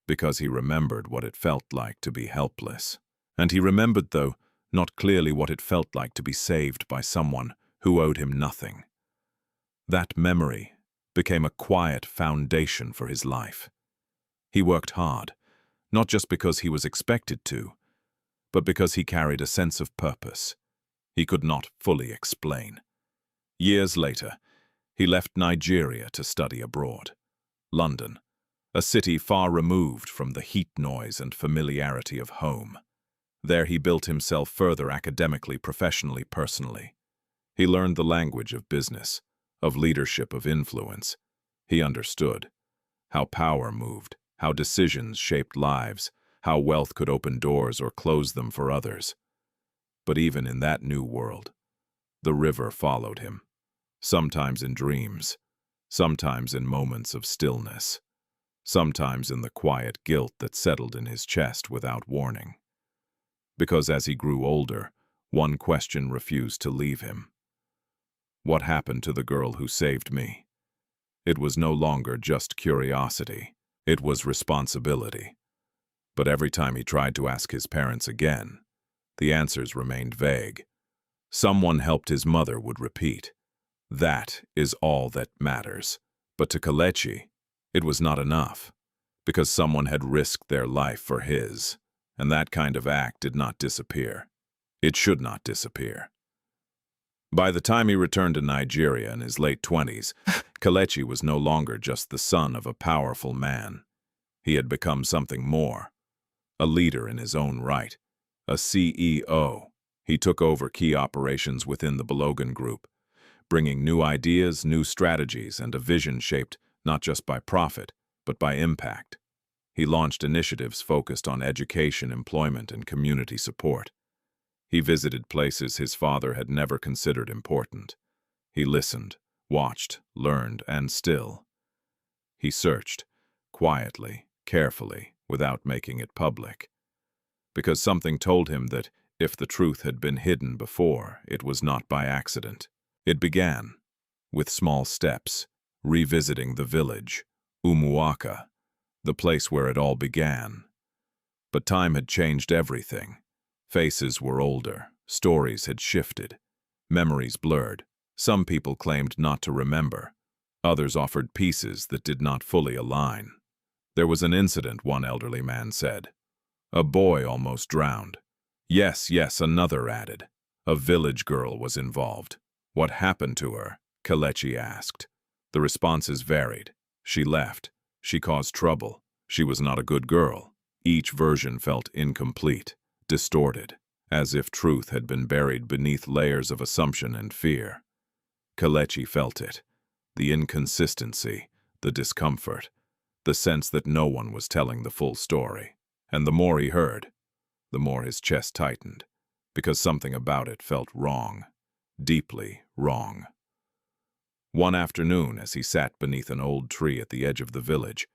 Because he remembered what it felt like to be helpless. And he remembered, though not clearly, what it felt like to be saved by someone who owed him nothing. That memory became a quiet foundation for his life. He worked hard, not just because he was expected to, but because he carried a sense of purpose he could not fully explain. Years later, he left Nigeria to study abroad. London, a city far removed from the heat, noise, and familiarity of home. There he built himself further academically, professionally, personally. He learned the language of business, of leadership, of influence. He understood how power moved, how decisions shaped lives, how wealth could open doors or close them for others. But even in that new world, the river followed him, sometimes in dreams, sometimes in moments of stillness, sometimes in the quiet guilt that settled in his chest without warning. Because as he grew older, one question refused to leave him. What happened to the girl who saved me? It was no longer just curiosity, it was responsibility. But every time he tried to ask his parents again, the answers remained vague. Someone helped his mother would repeat, "That is all that matters." But to Kletchi, it was not enough, because someone had risked their life for his, and that kind of act did not disappear. It should not disappear. By the time he returned to Nigeria in his late 20s, Kletchi was no longer just the son of a powerful man. He had become something more, a leader in his own right, a CEO. He took over key operations within the Balogan Group, bringing new ideas, new strategies, and a vision shaped not just by profit, but by impact. He launched initiatives focused on education, employment, and community support. He visited places his father had never considered important. He listened, watched, learned, and still. He searched, quietly, carefully, without making it public. Because something told him that if the truth had been hidden before, it was not by accident. It began with small steps, revisiting the village, Umuaka, the place where it all began. But time had changed everything. Faces were older, stories had shifted, memories blurred. Some people claimed not to remember. Others offered pieces that did not fully align. There was an incident, one elderly man said. A boy almost drowned. Yes, another added. A village girl was involved. What happened to her? Kletchi asked. The responses varied. She left. She caused trouble. She was not a good girl. Each version felt incomplete, distorted, as if truth had been buried beneath layers of assumption and fear. Kletchi felt it, the inconsistency, the discomfort, the sense that no one was telling the full story. And the more he heard, the more his chest tightened, because something about it felt wrong, deeply wrong. One afternoon, as he sat beneath an old tree at the edge of the village,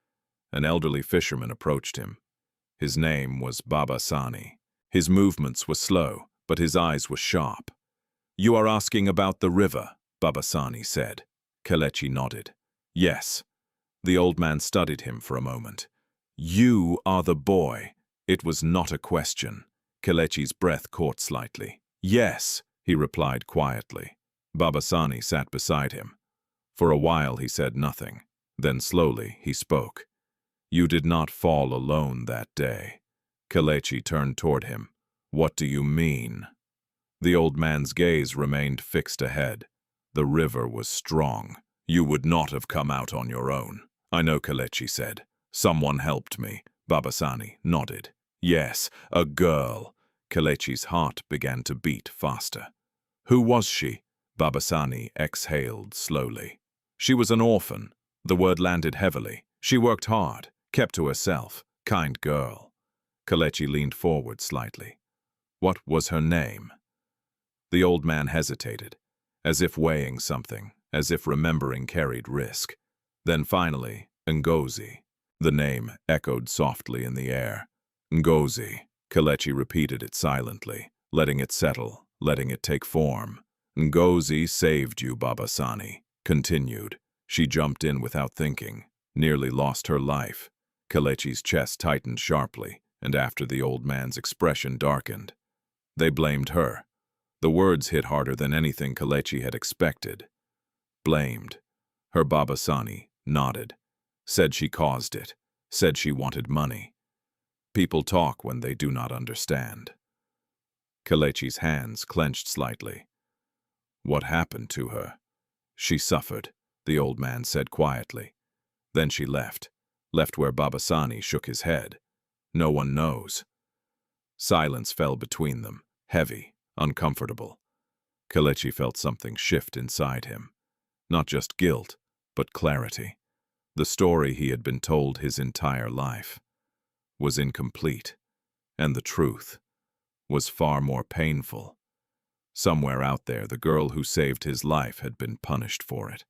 an elderly fisherman approached him. His name was Baba Sani. His movements were slow, but his eyes were sharp. "You are asking about the river," Baba Sani said. Kletchi nodded. "Yes." The old man studied him for a moment. "You are the boy." It was not a question. Kletchi's breath caught slightly. "Yes," he replied quietly. Baba Sani sat beside him. For a while he said nothing. Then slowly he spoke. "You did not fall alone that day." Kletchi turned toward him. "What do you mean?" The old man's gaze remained fixed ahead. "The river was strong. You would not have come out on your own." "I know," Kletchi said. "Someone helped me." Baba Sani nodded. "Yes, a girl." Kletchi's heart began to beat faster. "Who was she?" Baba Sani exhaled slowly. "She was an orphan." The word landed heavily. "She worked hard, kept to herself. Kind girl." Kletchi leaned forward slightly. "What was her name?" The old man hesitated, as if weighing something, as if remembering carried risk. Then finally, Ngozi. The name echoed softly in the air. Ngozi. Kletchi repeated it silently, letting it settle, letting it take form. "Ngozi saved you," Baba Sani continued. "She jumped in without thinking, nearly lost her life." Kletchi's chest tightened sharply, and after the old man's expression darkened. They blamed her. The words hit harder than anything Kletchi had expected. Blamed. Her Baba Sani nodded. Said she caused it. Said she wanted money. People talk when they do not understand. Kletchi's hands clenched slightly. "What happened to her?" "She suffered," the old man said quietly. "Then she left where Baba Sani shook his head. No one knows." Silence fell between them, heavy, uncomfortable. Kletchi felt something shift inside him. Not just guilt, but clarity. The story he had been told his entire life was incomplete, and the truth was far more painful. Somewhere out there, the girl who saved his life had been punished for it,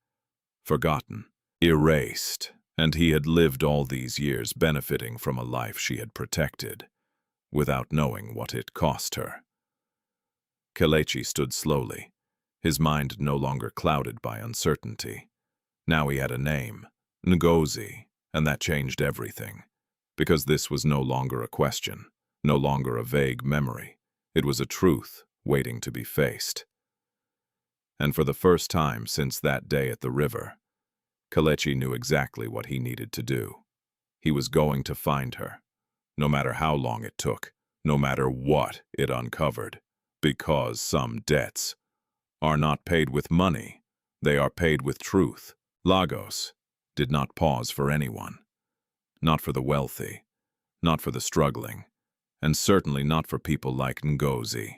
forgotten, erased, and he had lived all these years benefiting from a life she had protected, without knowing what it cost her. Kletchi stood slowly, his mind no longer clouded by uncertainty. Now he had a name, Ngozi, and that changed everything, because this was no longer a question, no longer a vague memory. It was a truth waiting to be faced. And for the first time since that day at the river, Kletchi knew exactly what he needed to do. He was going to find her, no matter how long it took, no matter what it uncovered, because some debts are not paid with money, they are paid with truth. Lagos did not pause for anyone, not for the wealthy, not for the struggling, and certainly not for people like Ngozi.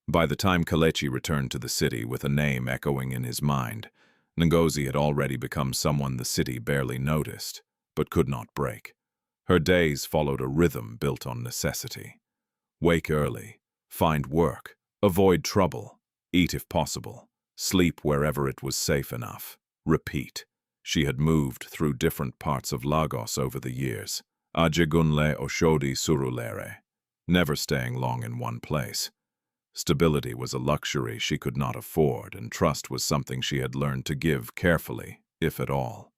By the time Kletchi returned to the city with a name echoing in his mind, Ngozi had already become someone the city barely noticed, but could not break. Her days followed a rhythm built on necessity. Wake early, find work, avoid trouble, eat if possible, sleep wherever it was safe enough. Repeat. She had moved through different parts of Lagos over the years, Ajigunle Oshodi Surulere, never staying long in one place. Stability was a luxury she could not afford, and trust was something she had learned to give carefully, if at all.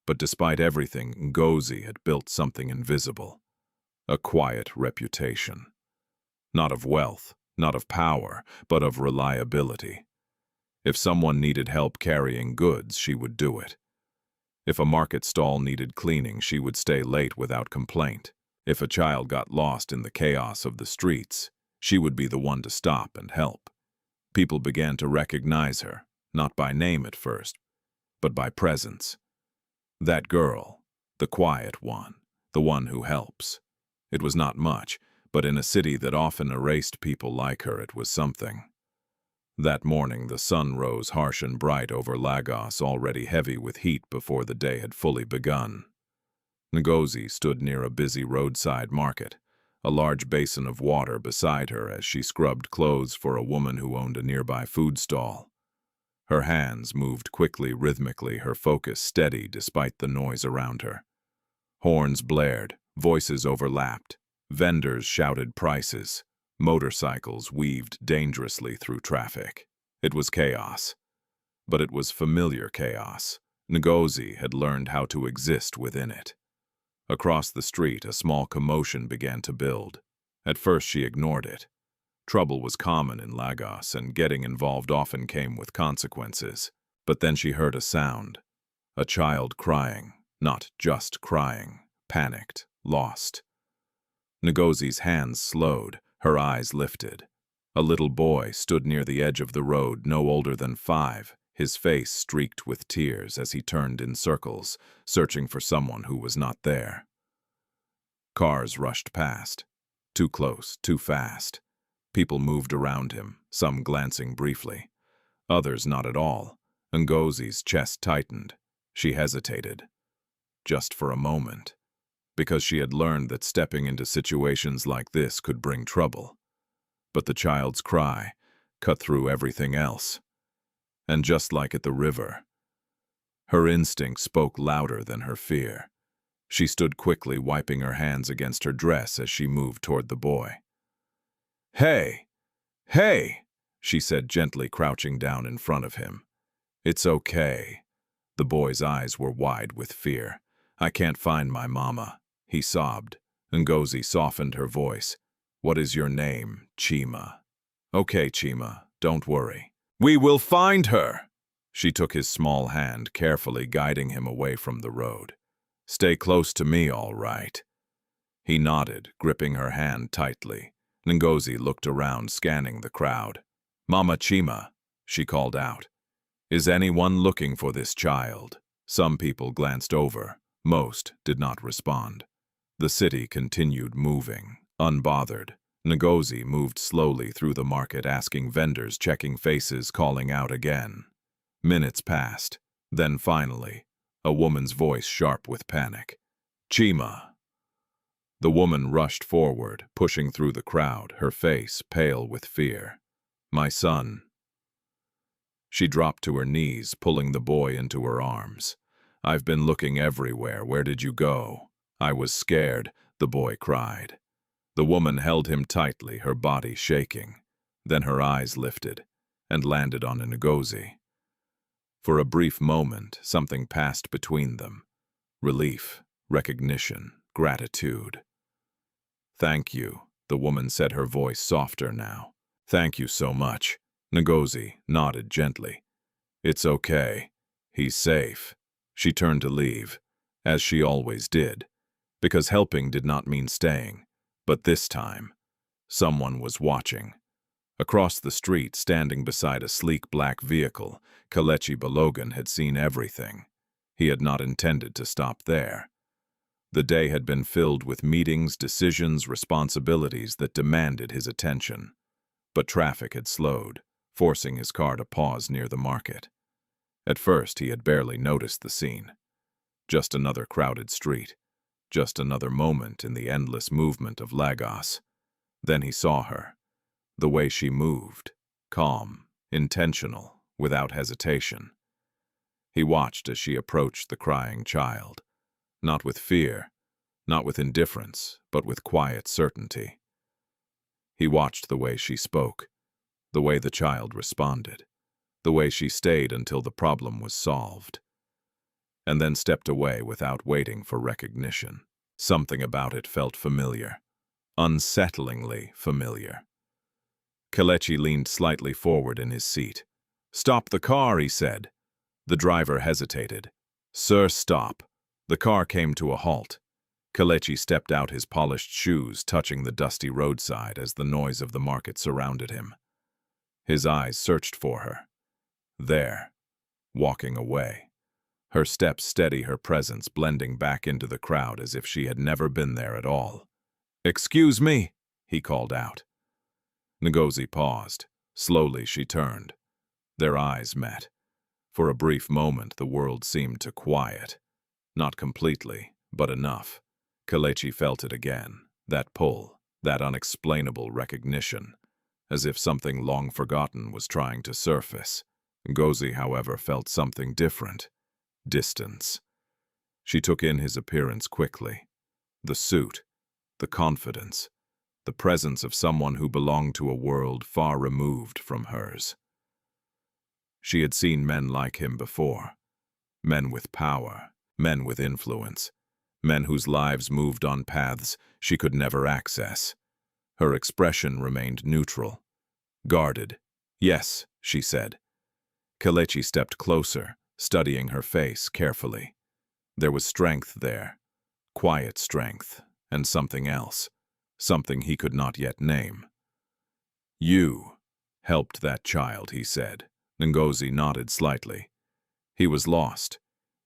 But despite everything, Ngozi had built something invisible, a quiet reputation. Not of wealth, not of power, but of reliability. If someone needed help carrying goods, she would do it. If a market stall needed cleaning, she would stay late without complaint. If a child got lost in the chaos of the streets, she would be the one to stop and help. People began to recognize her, not by name at first, but by presence. That girl, the quiet one, the one who helps. It was not much, but in a city that often erased people like her, it was something. That morning, the sun rose harsh and bright over Lagos, already heavy with heat before the day had fully begun. Ngozi stood near a busy roadside market, a large basin of water beside her as she scrubbed clothes for a woman who owned a nearby food stall. Her hands moved quickly, rhythmically, her focus steady despite the noise around her. Horns blared, voices overlapped, vendors shouted prices, motorcycles weaved dangerously through traffic. It was chaos, but it was familiar chaos. Ngozi had learned how to exist within it. Across the street, a small commotion began to build. At first, she ignored it. Trouble was common in Lagos, and getting involved often came with consequences. But then she heard a sound. A child crying, not just crying, panicked, lost. Ngozi's hands slowed, her eyes lifted. A little boy stood near the edge of the road, no older than 5, his face streaked with tears as he turned in circles, searching for someone who was not there. Cars rushed past. Too close, too fast. People moved around him, some glancing briefly. Others not at all. Ngozi's chest tightened. She hesitated. Just for a moment. Because she had learned that stepping into situations like this could bring trouble. But the child's cry cut through everything else. And just like at the river, her instinct spoke louder than her fear. She stood quickly, wiping her hands against her dress as she moved toward the boy. "Hey! Hey!" she said gently, crouching down in front of him. "It's okay." The boy's eyes were wide with fear. "I can't find my mama," he sobbed. Ngozi softened her voice. "What is your name, Chima?" "Okay, Chima, don't worry. We will find her!" She took his small hand, carefully guiding him away from the road. "Stay close to me, all right." He nodded, gripping her hand tightly. Ngozi looked around, scanning the crowd. "Mama Chima," she called out. "Is anyone looking for this child?" Some people glanced over. Most did not respond. The city continued moving, unbothered. Ngozi moved slowly through the market, asking vendors, checking faces, calling out again. Minutes passed. Then finally, a woman's voice sharp with panic. Chima! The woman rushed forward, pushing through the crowd, her face pale with fear. My son. She dropped to her knees, pulling the boy into her arms. I've been looking everywhere. Where did you go? I was scared, the boy cried. The woman held him tightly, her body shaking. Then her eyes lifted and landed on Ngozi. For a brief moment, something passed between them. Relief, recognition, gratitude. Thank you, the woman said, her voice softer now. Thank you so much. Ngozi nodded gently. It's okay. He's safe. She turned to leave, as she always did, because helping did not mean staying. But this time, someone was watching. Across the street, standing beside a sleek black vehicle, Kletchi Balogan had seen everything. He had not intended to stop there. The day had been filled with meetings, decisions, responsibilities that demanded his attention. But traffic had slowed, forcing his car to pause near the market. At first, he had barely noticed the scene. Just another crowded street. Just another moment in the endless movement of Lagos. Then he saw her. The way she moved, calm, intentional, without hesitation. He watched as she approached the crying child. Not with fear, not with indifference, but with quiet certainty. He watched the way she spoke, the way the child responded, the way she stayed until the problem was solved, and then stepped away without waiting for recognition. Something about it felt familiar, unsettlingly familiar. Kletchi leaned slightly forward in his seat. "Stop the car," he said. The driver hesitated. "Sir, stop." The car came to a halt. Kletchi stepped out, his polished shoes touching the dusty roadside as the noise of the market surrounded him. His eyes searched for her. There, walking away. Her steps steady, her presence blending back into the crowd as if she had never been there at all. "Excuse me," he called out. Ngozi paused. Slowly she turned. Their eyes met. For a brief moment the world seemed to quiet. Not completely, but enough. Kletchi felt it again, that pull, that unexplainable recognition, as if something long forgotten was trying to surface. Ngozi, however, felt something different. Distance. She took in his appearance quickly. The suit, the confidence, the presence of someone who belonged to a world far removed from hers. She had seen men like him before. Men with power, men with influence, men whose lives moved on paths she could never access. Her expression remained neutral, guarded. "Yes," she said. Kletchi stepped closer, studying her face carefully. There was strength there, quiet strength, and something else, something he could not yet name. "You helped that child," he said. Ngozi nodded slightly. He was lost.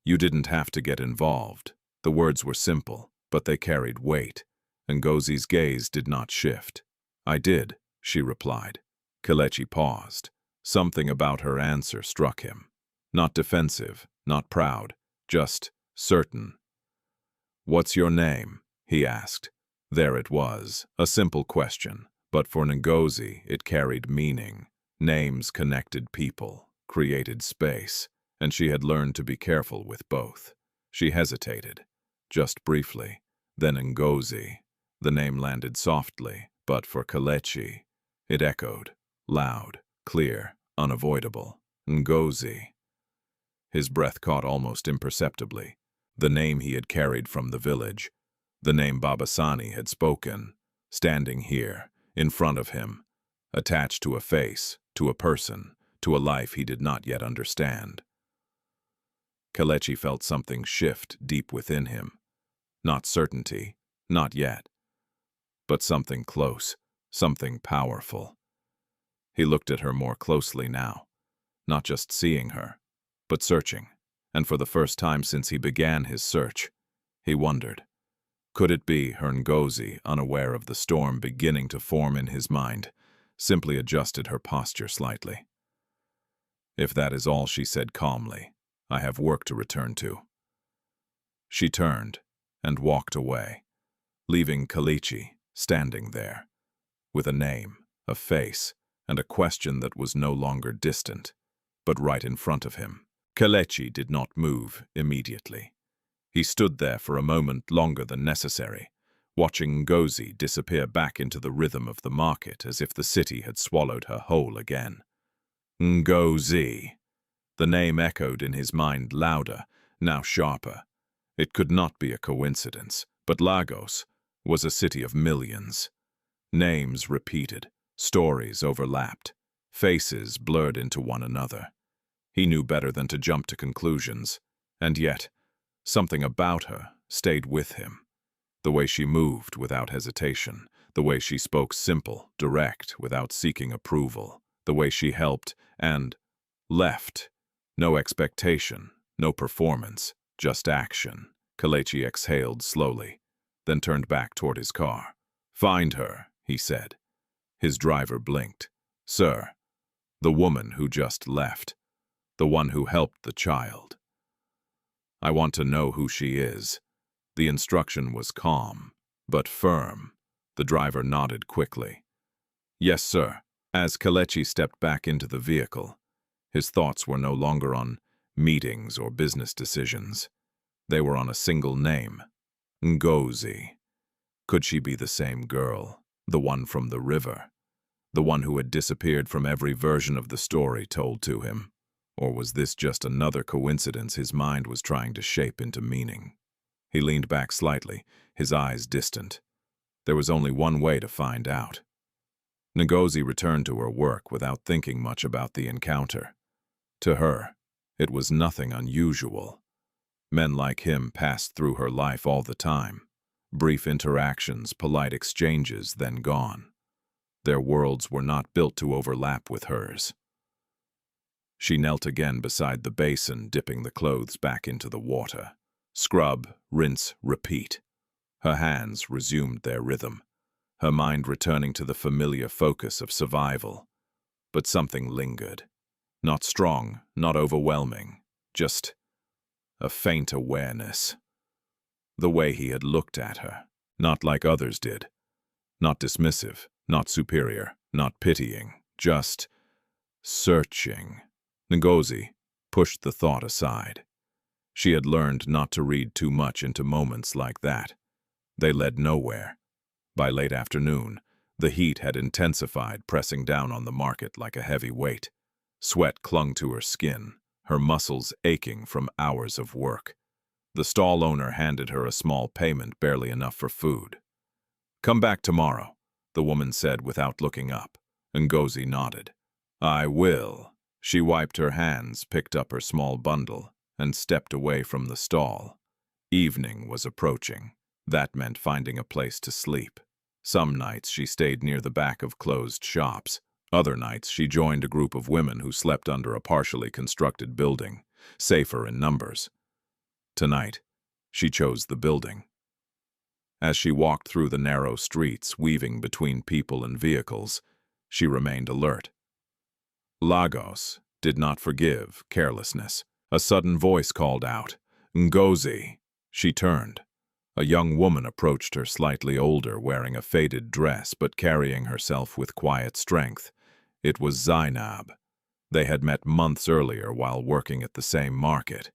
"You didn't have to get involved." The words were simple, but they carried weight. Ngozi's gaze did not shift. "I did," she replied. Kletchi paused. Something about her answer struck him. Not defensive, not proud, just certain. "What's your name?" he asked. There it was, a simple question, but for Ngozi it carried meaning. Names connected people, created space, and she had learned to be careful with both. She hesitated, just briefly. Then Ngozi. The name landed softly, but for Kletchi, it echoed, loud, clear, unavoidable. Ngozi. His breath caught almost imperceptibly. The name he had carried from the village. The name Babasani had spoken, standing here, in front of him, attached to a face, to a person, to a life he did not yet understand. Kletchi felt something shift deep within him. Not certainty, not yet, but something close, something powerful. He looked at her more closely now, not just seeing her, but searching, and for the first time since he began his search, he wondered. Could it be her Ngozi, unaware of the storm beginning to form in his mind, simply adjusted her posture slightly? "If that is all," she said calmly, "I have work to return to." She turned and walked away, leaving Kletchi standing there, with a name, a face, and a question that was no longer distant, but right in front of him. Kletchi did not move immediately. He stood there for a moment longer than necessary, watching Ngozi disappear back into the rhythm of the market as if the city had swallowed her whole again. Ngozi. The name echoed in his mind louder, now sharper. It could not be a coincidence, but Lagos was a city of millions. Names repeated, stories overlapped, faces blurred into one another. He knew better than to jump to conclusions, and yet, something about her stayed with him. The way she moved without hesitation, the way she spoke simple, direct, without seeking approval, the way she helped and left. No expectation, no performance, just action. Kletchi exhaled slowly, then turned back toward his car. "Find her," he said. His driver blinked. "Sir, the woman who just left. The one who helped the child. I want to know who she is." The instruction was calm, but firm. The driver nodded quickly. "Yes, sir." As Kletchi stepped back into the vehicle, his thoughts were no longer on meetings or business decisions. They were on a single name, Ngozi. Could she be the same girl, the one from the river, the one who had disappeared from every version of the story told to him? Or was this just another coincidence his mind was trying to shape into meaning? He leaned back slightly, his eyes distant. There was only one way to find out. Ngozi returned to her work without thinking much about the encounter. To her, it was nothing unusual. Men like him passed through her life all the time. Brief interactions, polite exchanges, then gone. Their worlds were not built to overlap with hers. She knelt again beside the basin, dipping the clothes back into the water. Scrub, rinse, repeat. Her hands resumed their rhythm, her mind returning to the familiar focus of survival. But something lingered. Not strong, not overwhelming, just a faint awareness. The way he had looked at her, not like others did. Not dismissive, not superior, not pitying, just searching. Ngozi pushed the thought aside. She had learned not to read too much into moments like that. They led nowhere. By late afternoon, the heat had intensified, pressing down on the market like a heavy weight. Sweat clung to her skin, her muscles aching from hours of work. The stall owner handed her a small payment, barely enough for food. "Come back tomorrow," the woman said without looking up. Ngozi nodded. "I will." She wiped her hands, picked up her small bundle, and stepped away from the stall. Evening was approaching. That meant finding a place to sleep. Some nights she stayed near the back of closed shops. Other nights she joined a group of women who slept under a partially constructed building, safer in numbers. Tonight, she chose the building. As she walked through the narrow streets, weaving between people and vehicles, she remained alert. Lagos did not forgive carelessness. A sudden voice called out, "Ngozi." She turned. A young woman approached her, slightly older, wearing a faded dress but carrying herself with quiet strength. It was Zainab. They had met months earlier while working at the same market.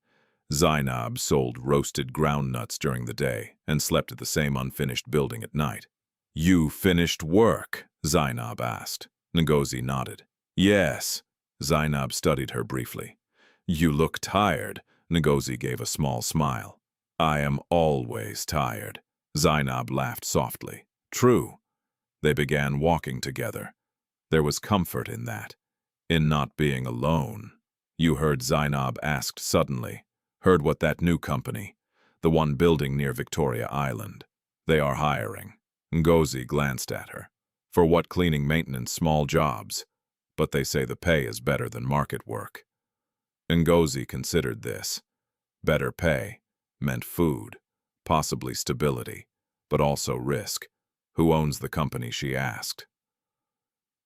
Zainab sold roasted groundnuts during the day and slept at the same unfinished building at night. "You finished work?" Zainab asked. Ngozi nodded. "Yes." Zainab studied her briefly. "You look tired." Ngozi gave a small smile. "I am always tired." Zainab laughed softly. "True." They began walking together. There was comfort in that, in not being alone. "You heard?" Zainab asked suddenly. "Heard what that new company, the one building near Victoria Island. They are hiring." Ngozi glanced at her. "For what? Cleaning, maintenance, small jobs. But they say the pay is better than market work." Ngozi considered this. Better pay meant food, possibly stability, but also risk. "Who owns the company?" she asked.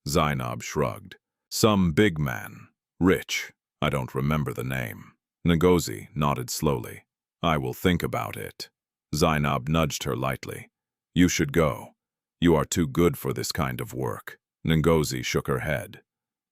Zainab shrugged. "Some big man. Rich. I don't remember the name." Ngozi nodded slowly. I will think about it. Zainab nudged her lightly. You should go. You are too good for this kind of work. Ngozi shook her head.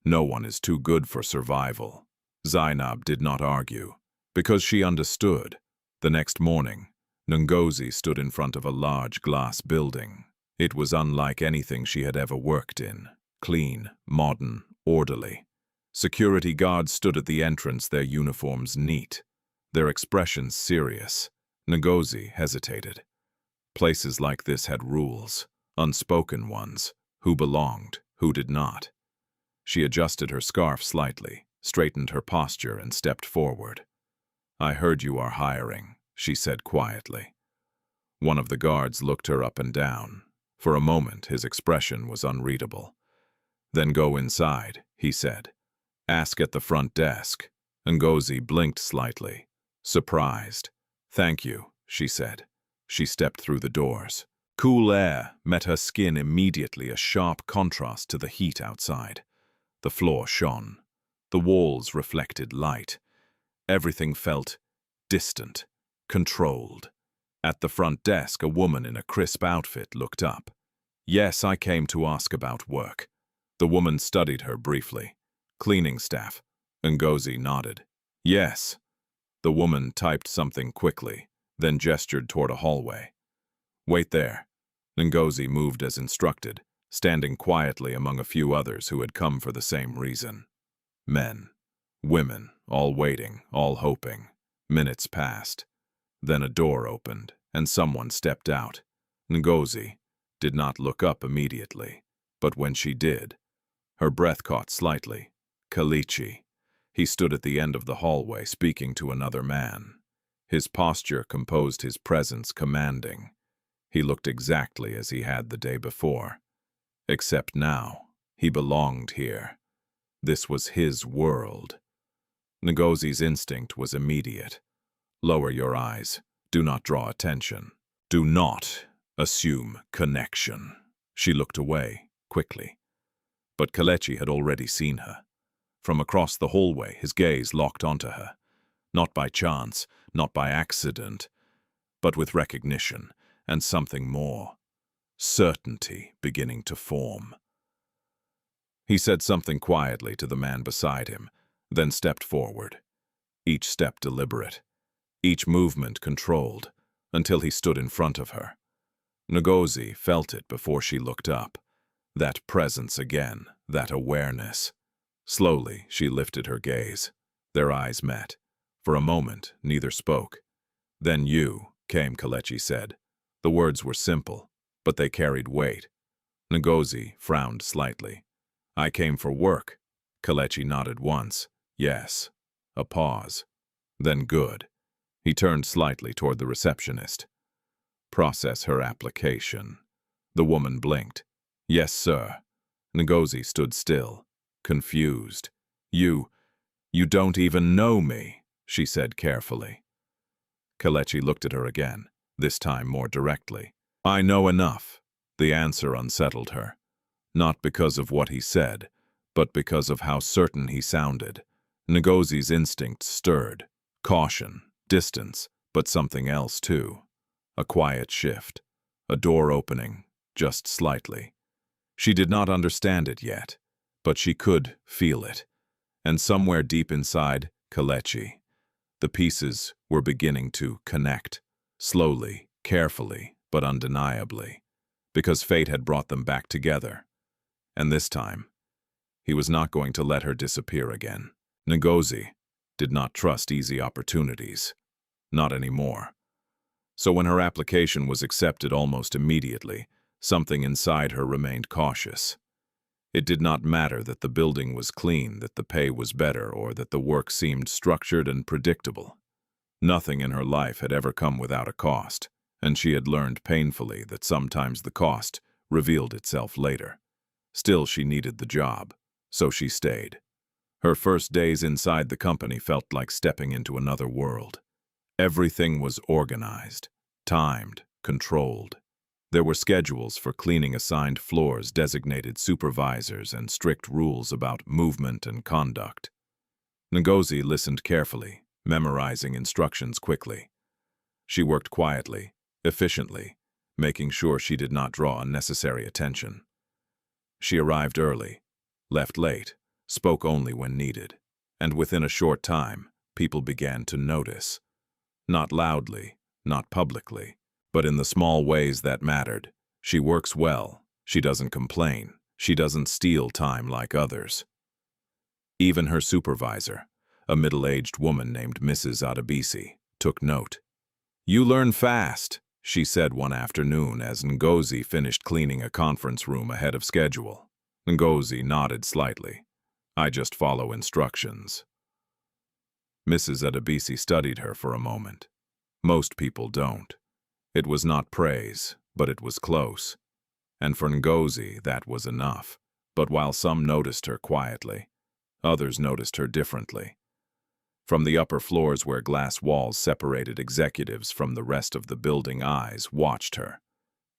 No one is too good for survival. Zainab did not argue, because she understood. The next morning, Ngozi stood in front of a large glass building. It was unlike anything she had ever worked in. Clean, modern, orderly. Security guards stood at the entrance, their uniforms neat, their expressions serious. Ngozi hesitated. Places like this had rules, unspoken ones, who belonged, who did not. She adjusted her scarf slightly, straightened her posture, and stepped forward. I heard you are hiring, she said quietly. One of the guards looked her up and down. For a moment, his expression was unreadable. Then go inside, he said. Ask at the front desk. Ngozi blinked slightly, surprised. Thank you, she said. She stepped through the doors. Cool air met her skin immediately, a sharp contrast to the heat outside. The floor shone. The walls reflected light. Everything felt distant, controlled. At the front desk, a woman in a crisp outfit looked up. Yes, I came to ask about work. The woman studied her briefly. Cleaning staff. Ngozi nodded. Yes. The woman typed something quickly, then gestured toward a hallway. Wait there. Ngozi moved as instructed, standing quietly among a few others who had come for the same reason. Men, women, all waiting, all hoping. Minutes passed. Then a door opened, and someone stepped out. Ngozi did not look up immediately, but when she did, her breath caught slightly. Kletchi. He stood at the end of the hallway, speaking to another man. His posture composed his presence, commanding. He looked exactly as he had the day before. Except now, he belonged here. This was his world. Ngozi's instinct was immediate. Lower your eyes. Do not draw attention. Do not assume connection. She looked away, quickly. But Kletchi had already seen her. From across the hallway, his gaze locked onto her. Not by chance, not by accident, but with recognition and something more. Certainty beginning to form. He said something quietly to the man beside him, then stepped forward. Each step deliberate, each movement controlled, until he stood in front of her. Ngozi felt it before she looked up. That presence again, that awareness. Slowly, she lifted her gaze. Their eyes met. For a moment, neither spoke. Then you came, Kletchi said. The words were simple, but they carried weight. Ngozi frowned slightly. I came for work. Kletchi nodded once. Yes. A pause. Then good. He turned slightly toward the receptionist. Process her application. The woman blinked. Yes, sir. Ngozi stood still, confused. You don't even know me, she said carefully. Kletchi looked at her again, this time more directly. I know enough. The answer unsettled her. Not because of what he said, but because of how certain he sounded. Ngozi's instincts stirred. Caution, distance, but something else too. A quiet shift. A door opening, just slightly. She did not understand it yet, but she could feel it. And somewhere deep inside Kletchi, the pieces were beginning to connect. Slowly, carefully, but undeniably. Because fate had brought them back together. And this time, he was not going to let her disappear again. Ngozi did not trust easy opportunities. Not anymore. So when her application was accepted almost immediately, something inside her remained cautious. It did not matter that the building was clean, that the pay was better, or that the work seemed structured and predictable. Nothing in her life had ever come without a cost, and she had learned painfully that sometimes the cost revealed itself later. Still, she needed the job, so she stayed. Her first days inside the company felt like stepping into another world. Everything was organized, timed, controlled. There were schedules for cleaning assigned floors, designated supervisors, and strict rules about movement and conduct. Ngozi listened carefully, memorizing instructions quickly. She worked quietly, efficiently, making sure she did not draw unnecessary attention. She arrived early, left late, spoke only when needed, and within a short time, people began to notice. Not loudly, not publicly, but in the small ways that mattered. She works well, she doesn't complain, she doesn't steal time like others. Even her supervisor, a middle-aged woman named Mrs. Adebisi, took note. "You learn fast," she said one afternoon as Ngozi finished cleaning a conference room ahead of schedule. Ngozi nodded slightly. "I just follow instructions." Mrs. Adebisi studied her for a moment. Most people don't. It was not praise, but it was close. And for Ngozi, that was enough. But while some noticed her quietly, others noticed her differently. From the upper floors where glass walls separated executives from the rest of the building, eyes watched her.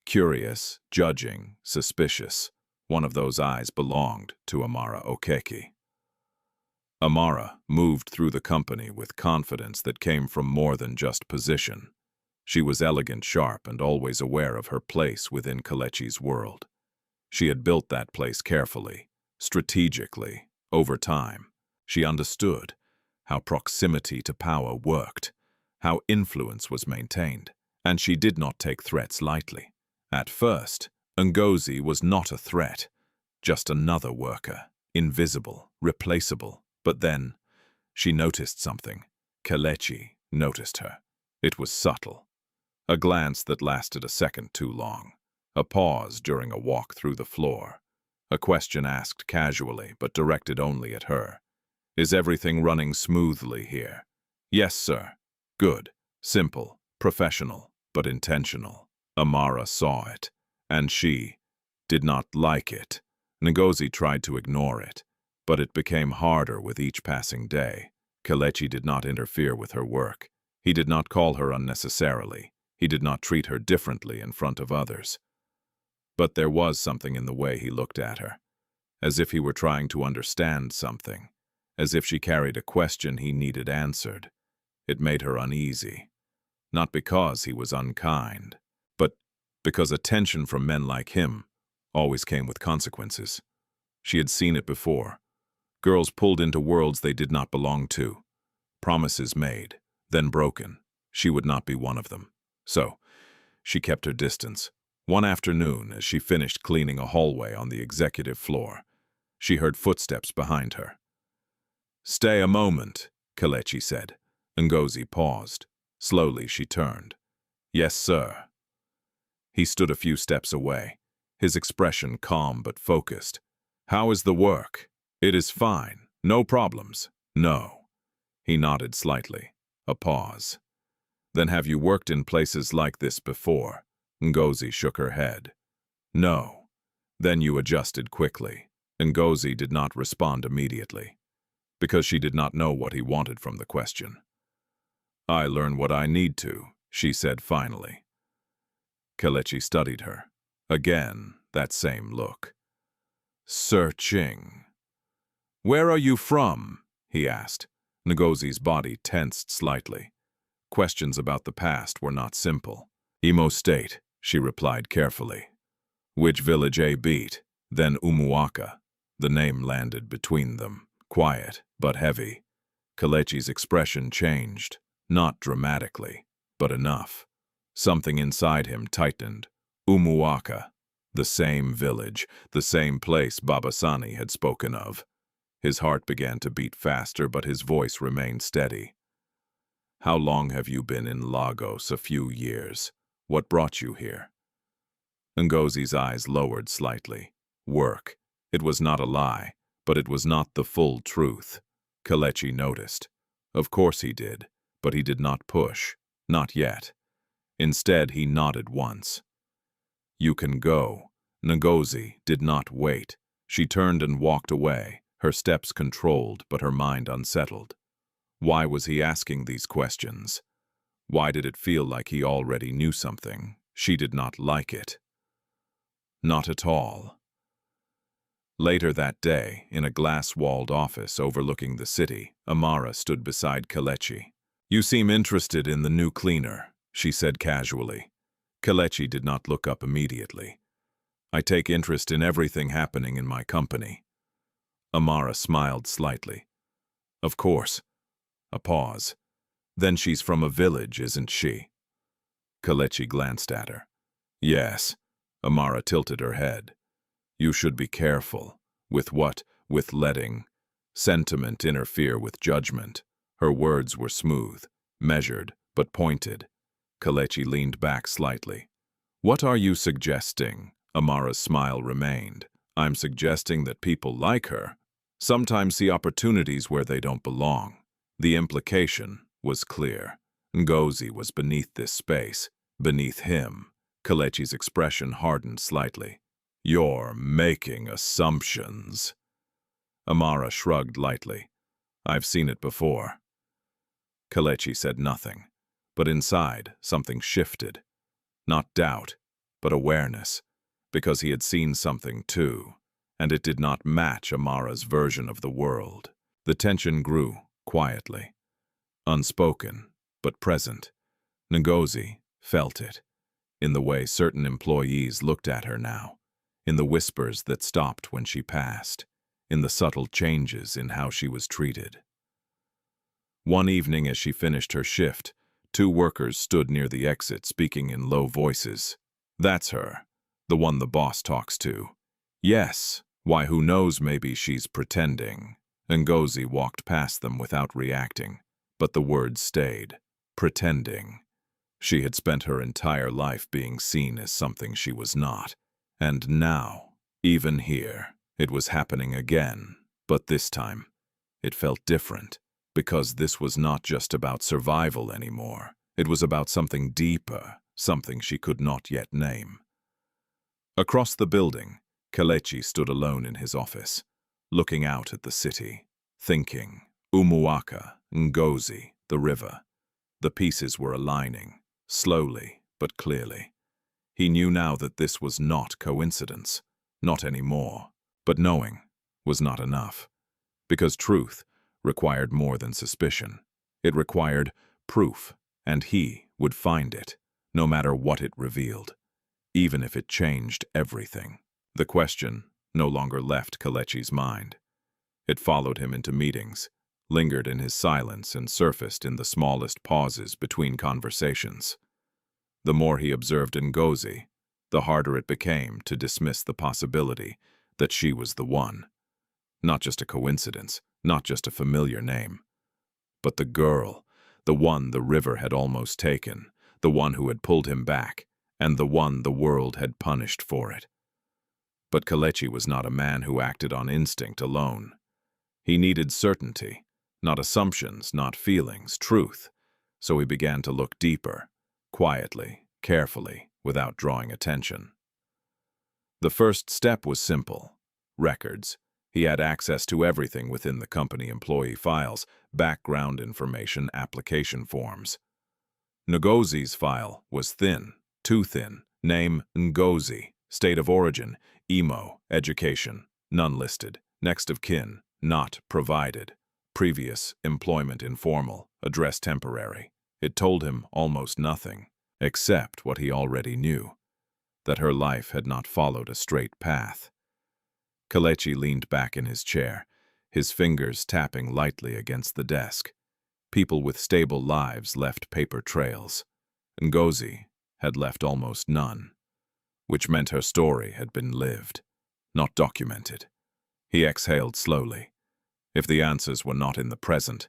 Curious, judging, suspicious. One of those eyes belonged to Amara Okeki. Amara moved through the company with confidence that came from more than just position. She was elegant, sharp, and always aware of her place within Kletchi's world. She had built that place carefully, strategically, over time. She understood how proximity to power worked, how influence was maintained, and she did not take threats lightly. At first, Ngozi was not a threat, just another worker, invisible, replaceable. But then, she noticed something. Kletchi noticed her. It was subtle. A glance that lasted a second too long. A pause during a walk through the floor. A question asked casually, but directed only at her. "Is everything running smoothly here?" "Yes, sir." "Good. Simple, professional, but intentional." Amara saw it, and she did not like it. Ngozi tried to ignore it, but it became harder with each passing day. Kletchi did not interfere with her work. He did not call her unnecessarily. He did not treat her differently in front of others. But there was something in the way he looked at her, as if he were trying to understand something, as if she carried a question he needed answered. It made her uneasy, not because he was unkind, but because attention from men like him always came with consequences. She had seen it before. Girls pulled into worlds they did not belong to. Promises made, then broken. She would not be one of them. So, she kept her distance. One afternoon, as she finished cleaning a hallway on the executive floor, she heard footsteps behind her. "Stay a moment," Kletchi said. Ngozi paused. Slowly she turned. "Yes, sir." He stood a few steps away, his expression calm but focused. "How is the work?" "It is fine. No problems." "No." He nodded slightly. A pause. "Then have you worked in places like this before?" Ngozi shook her head. "No." "Then you adjusted quickly." Ngozi did not respond immediately, because she did not know what he wanted from the question. "I learn what I need to," she said finally. Kletchi studied her. Again, that same look. "Searching." "Where are you from?" he asked. Ngozi's body tensed slightly. Questions about the past were not simple. "Imo State," she replied carefully. "Which village A beat?" Then Umuaka. The name landed between them, quiet but heavy. Kletchi's expression changed, not dramatically, but enough. Something inside him tightened. Umuaka. The same village, the same place Babasani had spoken of. His heart began to beat faster, but his voice remained steady. "How long have you been in Lagos?" "A few years." "What brought you here?" Ngozi's eyes lowered slightly. Work. It was not a lie, but it was not the full truth. Kletchi noticed. Of course he did, but he did not push. Not yet. Instead, he nodded once. "You can go." Ngozi did not wait. She turned and walked away, her steps controlled but her mind unsettled. Why was he asking these questions? Why did it feel like he already knew something? She did not like it. Not at all. Later that day, in a glass-walled office overlooking the city, Amara stood beside Kletchi. "You seem interested in the new cleaner." she said casually. Kletchi did not look up immediately. I take interest in everything happening in my company. Amara smiled slightly. Of course. A pause. Then she's from a village, isn't she? Kletchi glanced at her. Yes. Amara tilted her head. You should be careful. With what? With letting sentiment interfere with judgment. Her words were smooth, measured, but pointed. Kletchi leaned back slightly. What are you suggesting? Amara's smile remained. I'm suggesting that people like her sometimes see opportunities where they don't belong. The implication was clear. Ngozi was beneath this space, beneath him. Kletchi's expression hardened slightly. You're making assumptions. Amara shrugged lightly. I've seen it before. Kletchi said nothing, but inside something shifted. Not doubt, but awareness, because he had seen something too, and it did not match Amara's version of the world. The tension grew, quietly. Unspoken, but present. Ngozi felt it, in the way certain employees looked at her now, in the whispers that stopped when she passed, in the subtle changes in how she was treated. One evening as she finished her shift, 2 workers stood near the exit speaking in low voices. That's her, the one the boss talks to. Yes, why who knows, maybe she's pretending. Ngozi walked past them without reacting, but the words stayed. Pretending. She had spent her entire life being seen as something she was not. And now, even here, it was happening again. But this time, it felt different, because this was not just about survival anymore. It was about something deeper, something she could not yet name. Across the building, Kletchi stood alone in his office, looking out at the city, thinking. Umuaka, Ngozi, the river. The pieces were aligning, slowly but clearly. He knew now that this was not coincidence, not anymore. But knowing was not enough, because truth required more than suspicion. It required proof, and he would find it, no matter what it revealed, even if it changed everything. The question no longer left Kletchi's mind. It followed him into meetings, lingered in his silence, and surfaced in the smallest pauses between conversations. The more he observed Ngozi, the harder it became to dismiss the possibility that she was the one. Not just a coincidence, not just a familiar name, but the girl, the one the river had almost taken, the one who had pulled him back, and the one the world had punished for it. But Kletchi was not a man who acted on instinct alone. He needed certainty, not assumptions, not feelings, truth. So he began to look deeper, quietly, carefully, without drawing attention. The first step was simple. Records. He had access to everything within the company employee files, background information, application forms. Ngozi's file was thin, too thin. Name, Ngozi. State of origin, Imo. Education, none listed. Next of kin, not provided. Previous employment informal, address temporary. It told him almost nothing, except what he already knew, that her life had not followed a straight path. Kletchi leaned back in his chair, his fingers tapping lightly against the desk. People with stable lives left paper trails. Ngozi had left almost none, which meant her story had been lived, not documented. He exhaled slowly. If the answers were not in the present,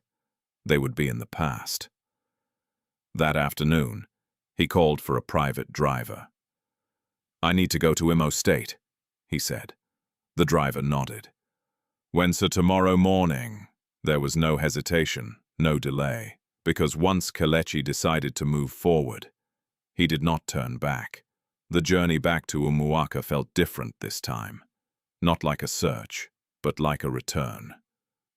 they would be in the past. That afternoon, he called for a private driver. I need to go to Imo State, he said. The driver nodded. When's tomorrow morning? There was no hesitation, no delay, because once Kletchi decided to move forward, he did not turn back. The journey back to Umuaka felt different this time. Not like a search, but like a return.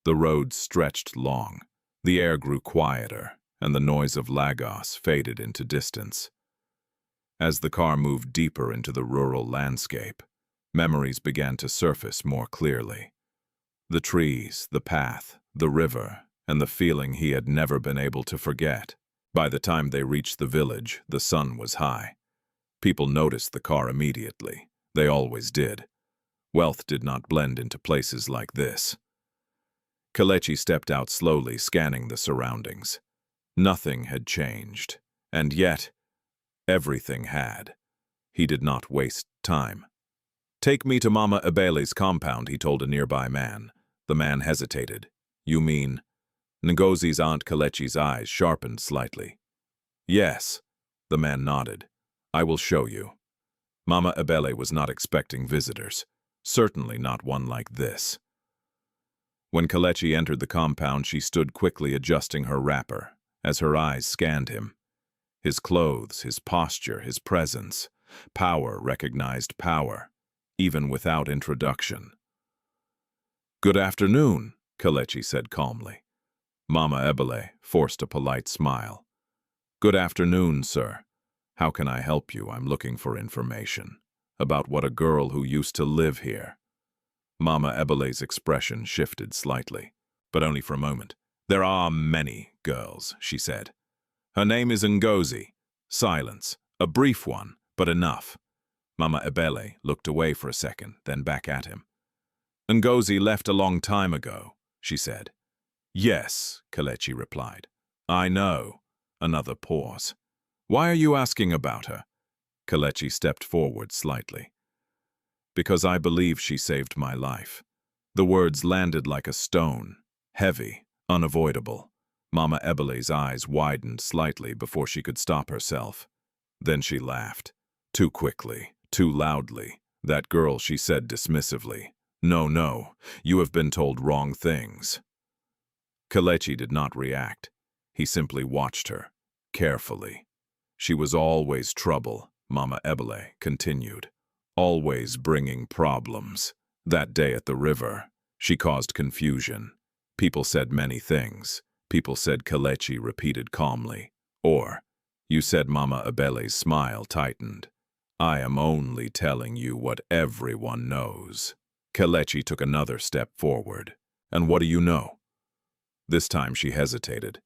The road stretched long, the air grew quieter, and the noise of Lagos faded into distance. As the car moved deeper into the rural landscape, memories began to surface more clearly. The trees, the path, the river, and the feeling he had never been able to forget. By the time they reached the village, the sun was high. People noticed the car immediately. They always did. Wealth did not blend into places like this. Kletchi stepped out slowly, scanning the surroundings. Nothing had changed, and yet, everything had. He did not waste time. "Take me to Mama Ebele's compound," he told a nearby man. The man hesitated. "You mean?" Ngozi's aunt Kletchi's eyes sharpened slightly. "Yes," the man nodded. "I will show you." Mama Ebele was not expecting visitors, certainly not one like this. When Kletchi entered the compound, she stood quickly adjusting her wrapper as her eyes scanned him. His clothes, his posture, his presence. Power recognized power, even without introduction. "Good afternoon," Kletchi said calmly. Mama Ebele forced a polite smile. "Good afternoon, sir. How can I help you? I'm looking for information about what a girl who used to live here." Mama Ebele's expression shifted slightly, but only for a moment. "There are many girls," she said. "Her name is Ngozi." Silence, a brief one, but enough. Mama Ebele looked away for a second, then back at him. "Ngozi left a long time ago," she said. "Yes," Kletchi replied. "I know." Another pause. "Why are you asking about her?" Kletchi stepped forward slightly. "Because I believe she saved my life." The words landed like a stone, heavy, unavoidable. Mama Ebele's eyes widened slightly before she could stop herself. Then she laughed. Too quickly, too loudly. "That girl," she said dismissively. No, you have been told wrong things." Kletchi did not react. He simply watched her, carefully. "She was always trouble," Mama Ebele continued. "Always bringing problems. That day at the river, she caused confusion. People said many things. People said," Kletchi repeated calmly. "Or, you said." Mama Ebele's smile tightened. "I am only telling you what everyone knows." Kletchi took another step forward. "And what do you know?" This time she hesitated,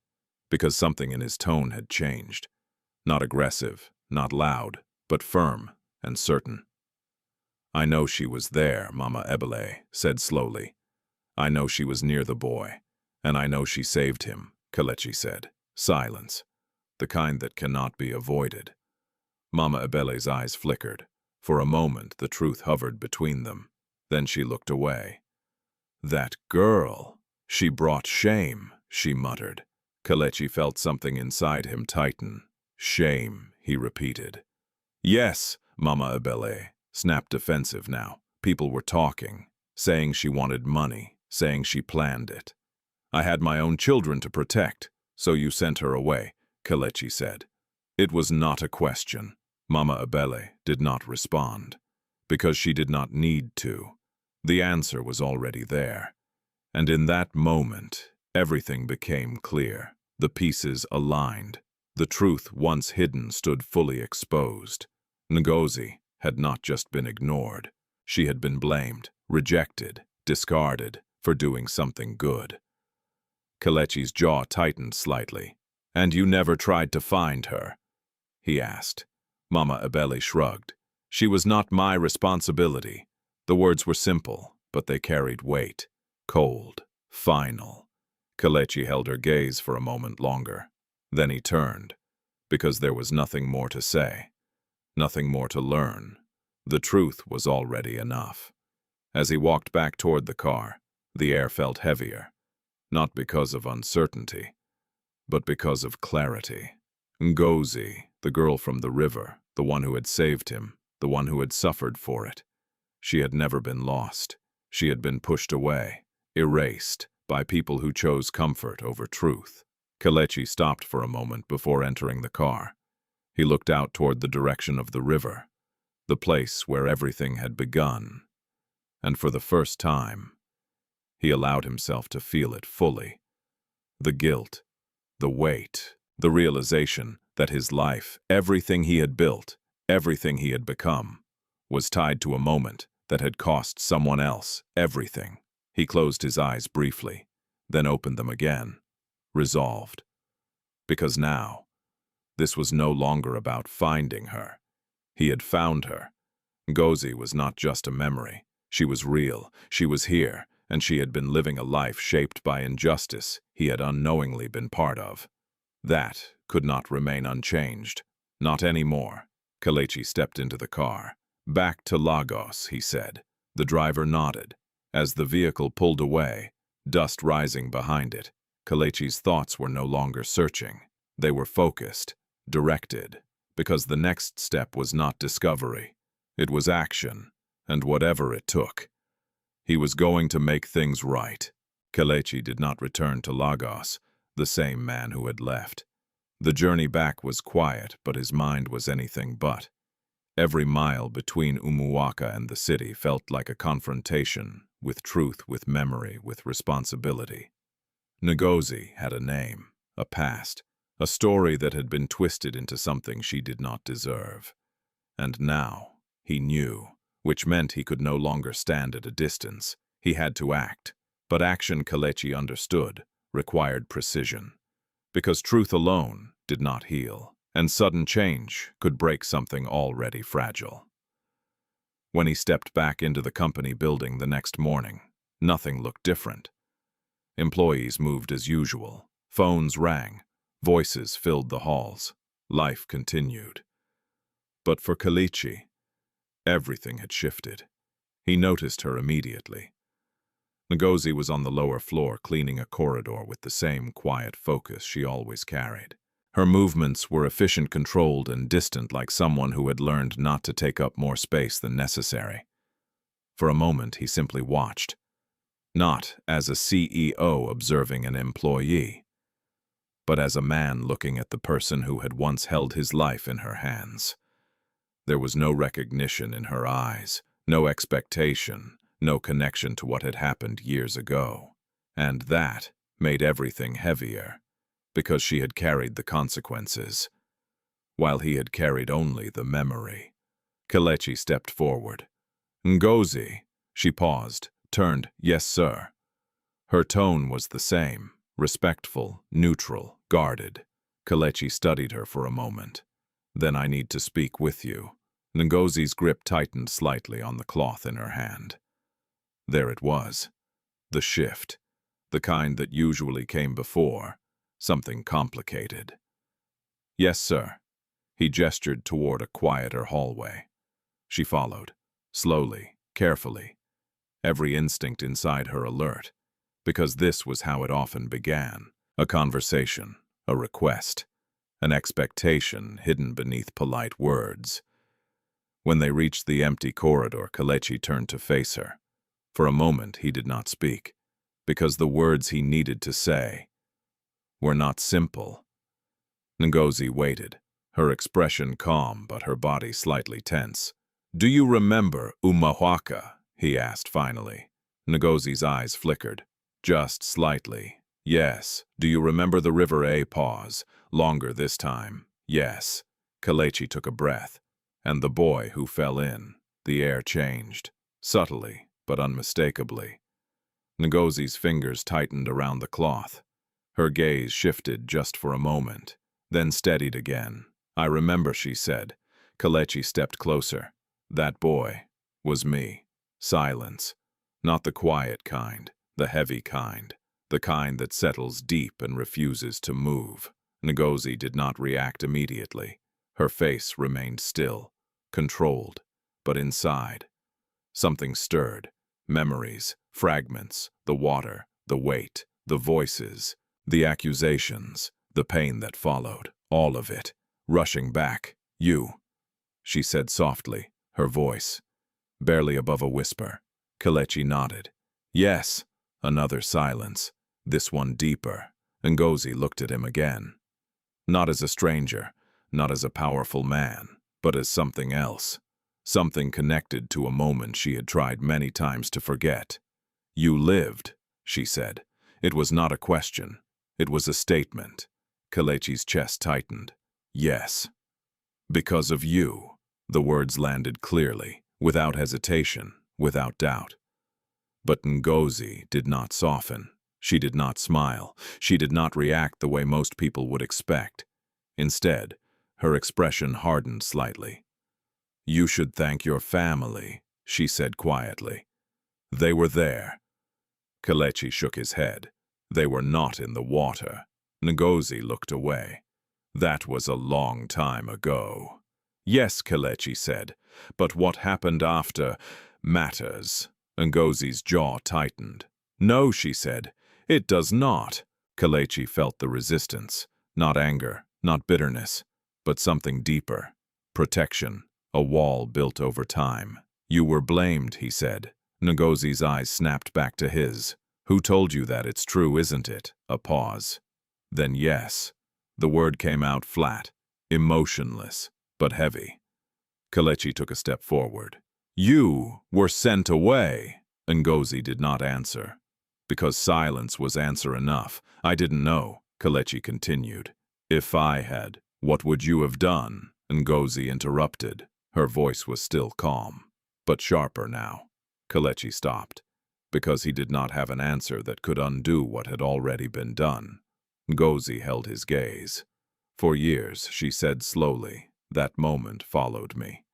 because something in his tone had changed. Not aggressive, not loud, but firm and certain. "I know she was there," Mama Ebele said slowly. "I know she was near the boy, and I know she saved him," Kletchi said. Silence, the kind that cannot be avoided. Mama Ebele's eyes flickered. For a moment, the truth hovered between them. Then she looked away. "That girl, she brought shame," she muttered. Kletchi felt something inside him tighten. "Shame," he repeated. "Yes," Mama Ebele snapped, defensive now. People were talking, saying she wanted money, saying she planned it. "I had my own children to protect, so you sent her away," Kletchi said. It was not a question. Mama Ebele did not respond, because she did not need to. The answer was already there. And in that moment, everything became clear. The pieces aligned. The truth once hidden stood fully exposed. Ngozi had not just been ignored. She had been blamed, rejected, discarded for doing something good. Kletchi's jaw tightened slightly. "And you never tried to find her?" he asked. Mama Ebele shrugged. "She was not my responsibility." The words were simple, but they carried weight. Cold, final. Kletchi held her gaze for a moment longer. Then he turned, because there was nothing more to say, nothing more to learn. The truth was already enough. As he walked back toward the car, the air felt heavier, not because of uncertainty, but because of clarity. Ngozi, the girl from the river, the one who had saved him, the one who had suffered for it. She had never been lost. She had been pushed away, erased, by people who chose comfort over truth. Kletchi stopped for a moment before entering the car. He looked out toward the direction of the river, the place where everything had begun. And for the first time, he allowed himself to feel it fully. The guilt, the weight, the realization that his life, everything he had built, everything he had become, was tied to a moment that had cost someone else everything. He closed his eyes briefly, then opened them again, resolved. Because now, This was no longer about finding her. He had found her. Ngozi was not just a memory. She was real, she was here, and she had been living a life shaped by injustice he had unknowingly been part of. That could not remain unchanged. Not anymore. Kletchi stepped into the car. "Back to Lagos," he said. The driver nodded. As the vehicle pulled away, dust rising behind it, Kletchi's thoughts were no longer searching. They were focused, directed, because the next step was not discovery. It was action, and whatever it took. He was going to make things right. Kletchi did not return to Lagos, the same man who had left. The journey back was quiet, but his mind was anything but. Every mile between Umuaka and the city felt like a confrontation, with truth, with memory, with responsibility. Ngozi had a name, a past, a story that had been twisted into something she did not deserve. And now, he knew, which meant he could no longer stand at a distance. He had to act. But action, Kletchi understood, required precision. Because truth alone did not heal, and sudden change could break something already fragile. When he stepped back into the company building the next morning, nothing looked different. Employees moved as usual. Phones rang. Voices filled the halls. Life continued. But for Kletchi, everything had shifted. He noticed her immediately. Ngozi was on the lower floor cleaning a corridor with the same quiet focus she always carried. Her movements were efficient, controlled, and distant, like someone who had learned not to take up more space than necessary. For a moment, he simply watched. Not as a CEO observing an employee, but as a man looking at the person who had once held his life in her hands. There was no recognition in her eyes, no expectation, no connection to what had happened years ago. And that made everything heavier, because she had carried the consequences, while he had carried only the memory. Kletchi stepped forward. "Ngozi," she paused, turned, "Yes, sir." Her tone was the same, respectful, neutral, guarded. Kletchi studied her for a moment. "Then I need to speak with you." Ngozi's grip tightened slightly on the cloth in her hand. There it was. The shift. The kind that usually came before. Something complicated. "Yes, sir." He gestured toward a quieter hallway. She followed, slowly, carefully, every instinct inside her alert, because this was how it often began. A conversation, a request, an expectation hidden beneath polite words. When they reached the empty corridor, Kletchi turned to face her. For a moment he did not speak, because the words he needed to say were not simple. Ngozi waited, her expression calm but her body slightly tense. "Do you remember Umuaka?" he asked finally. Ngozi's eyes flickered, just slightly. "Yes." "Do you remember the river?" A pause, longer this time. "Yes." Kletchi took a breath. "And the boy who fell in." The air changed, subtly but unmistakably. Ngozi's fingers tightened around the cloth. Her gaze shifted just for a moment, then steadied again. "I remember," she said. Kletchi stepped closer. "That boy was me." Silence. Not the quiet kind, the heavy kind, the kind that settles deep and refuses to move. Ngozi did not react immediately. Her face remained still, controlled, but inside, something stirred. Memories, fragments, the water, the weight, the voices, the accusations, the pain that followed, all of it, rushing back. "You," she said softly, her voice barely above a whisper. Kletchi nodded. "Yes." Another silence, this one deeper. Ngozi looked at him again. Not as a stranger, not as a powerful man, but as something else. Something connected to a moment she had tried many times to forget. "You lived," she said. It was not a question. It was a statement. Kletchi's chest tightened. "Yes." "Because of you." The words landed clearly, without hesitation, without doubt. But Ngozi did not soften. She did not smile. She did not react the way most people would expect. Instead, Her expression hardened slightly. "You should thank your family," she said quietly. "They were there." Kletchi shook his head. "They were not in the water." Ngozi looked away. "That was a long time ago." "Yes," Kletchi said, "but what happened after matters." Ngozi's jaw tightened. "No," she said, "it does not." Kletchi felt the resistance. Not anger, not bitterness, but something deeper. Protection, a wall built over time. "You were blamed," he said. Ngozi's eyes snapped back to his. "Who told you that? It's true, isn't it?" A pause. "Then yes." The word came out flat, emotionless, but heavy. Kletchi took a step forward. "You were sent away." Ngozi did not answer. "Because silence was answer enough. I didn't know," Kletchi continued. "If I had, what would you have done?" Ngozi interrupted. Her voice was still calm, but sharper now. Kletchi stopped, because he did not have an answer that could undo what had already been done. Ngozi held his gaze. "For years," she said slowly, "that moment followed me.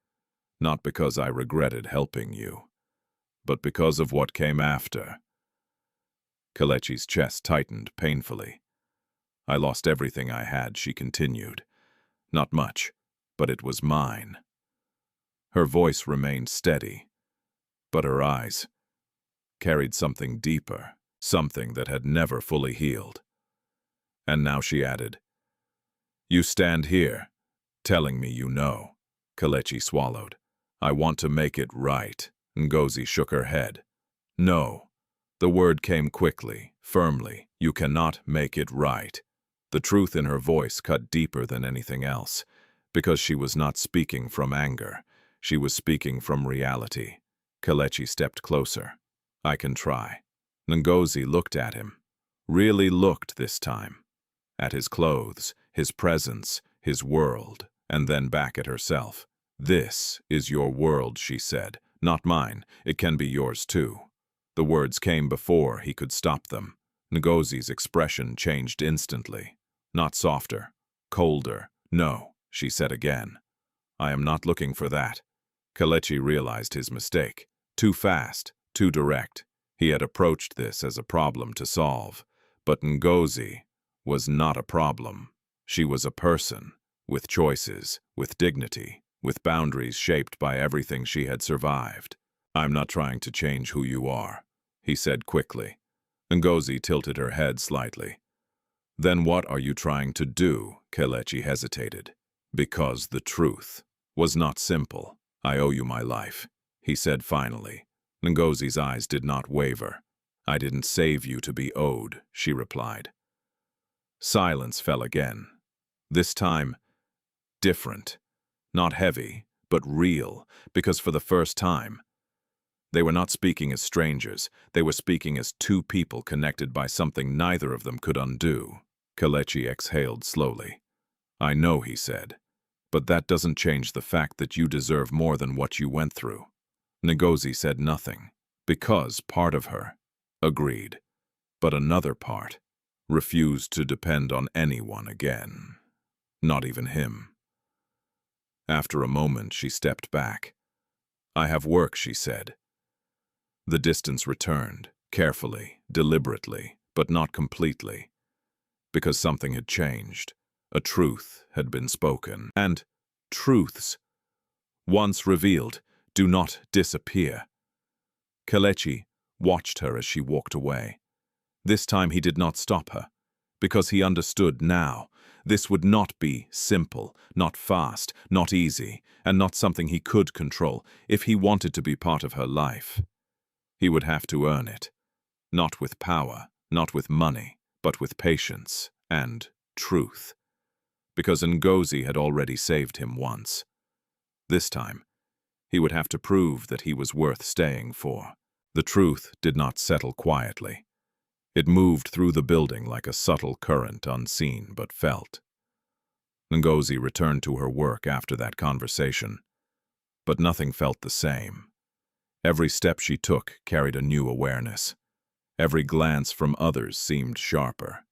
Not because I regretted helping you, but because of what came after." Kletchi's chest tightened painfully. "I lost everything I had," she continued. "Not much, but it was mine." Her voice remained steady, but her eyes carried something deeper, something that had never fully healed. And now she added, "You stand here, telling me you know." Kletchi swallowed. "I want to make it right." Ngozi shook her head. "No." The word came quickly, firmly. "You cannot make it right." The truth in her voice cut deeper than anything else, because she was not speaking from anger. She was speaking from reality. Kletchi stepped closer. "I can try." Ngozi looked at him. Really looked this time. At his clothes, his presence, his world, and then back at herself. "This is your world," she said. "Not mine. It can be yours too." The words came before he could stop them. Ngozi's expression changed instantly. Not softer, colder. "No," she said again. "I am not looking for that." Kletchi realized his mistake. Too fast, too direct. He had approached this as a problem to solve. But Ngozi was not a problem. She was a person, with choices, with dignity, with boundaries shaped by everything she had survived. "I'm not trying to change who you are," he said quickly. Ngozi tilted her head slightly. "Then what are you trying to do?" Kletchi hesitated. "Because the truth was not simple. I owe you my life," he said finally. Ngozi's eyes did not waver. "I didn't save you to be owed," she replied. Silence fell again. This time, different. Not heavy, but real, because for the first time, they were not speaking as strangers. They were speaking as two people connected by something neither of them could undo. Kletchi exhaled slowly. "I know," he said, "but that doesn't change the fact that you deserve more than what you went through." Ngozi said nothing, because part of her agreed, but another part refused to depend on anyone again. Not even him. After a moment, she stepped back. "I have work," she said. The distance returned, carefully, deliberately, but not completely, because something had changed. A truth had been spoken, and truths, once revealed, do not disappear. Kletchi watched her as she walked away. This time he did not stop her, because he understood now. This would not be simple, not fast, not easy, and not something he could control. If he wanted to be part of her life, he would have to earn it. Not with power, not with money, but with patience and truth. Because Ngozi had already saved him once. This time, he would have to prove that he was worth staying for. The truth did not settle quietly. It moved through the building like a subtle current, unseen but felt. Ngozi returned to her work after that conversation, but nothing felt the same. Every step she took carried a new awareness. Every glance from others seemed sharper.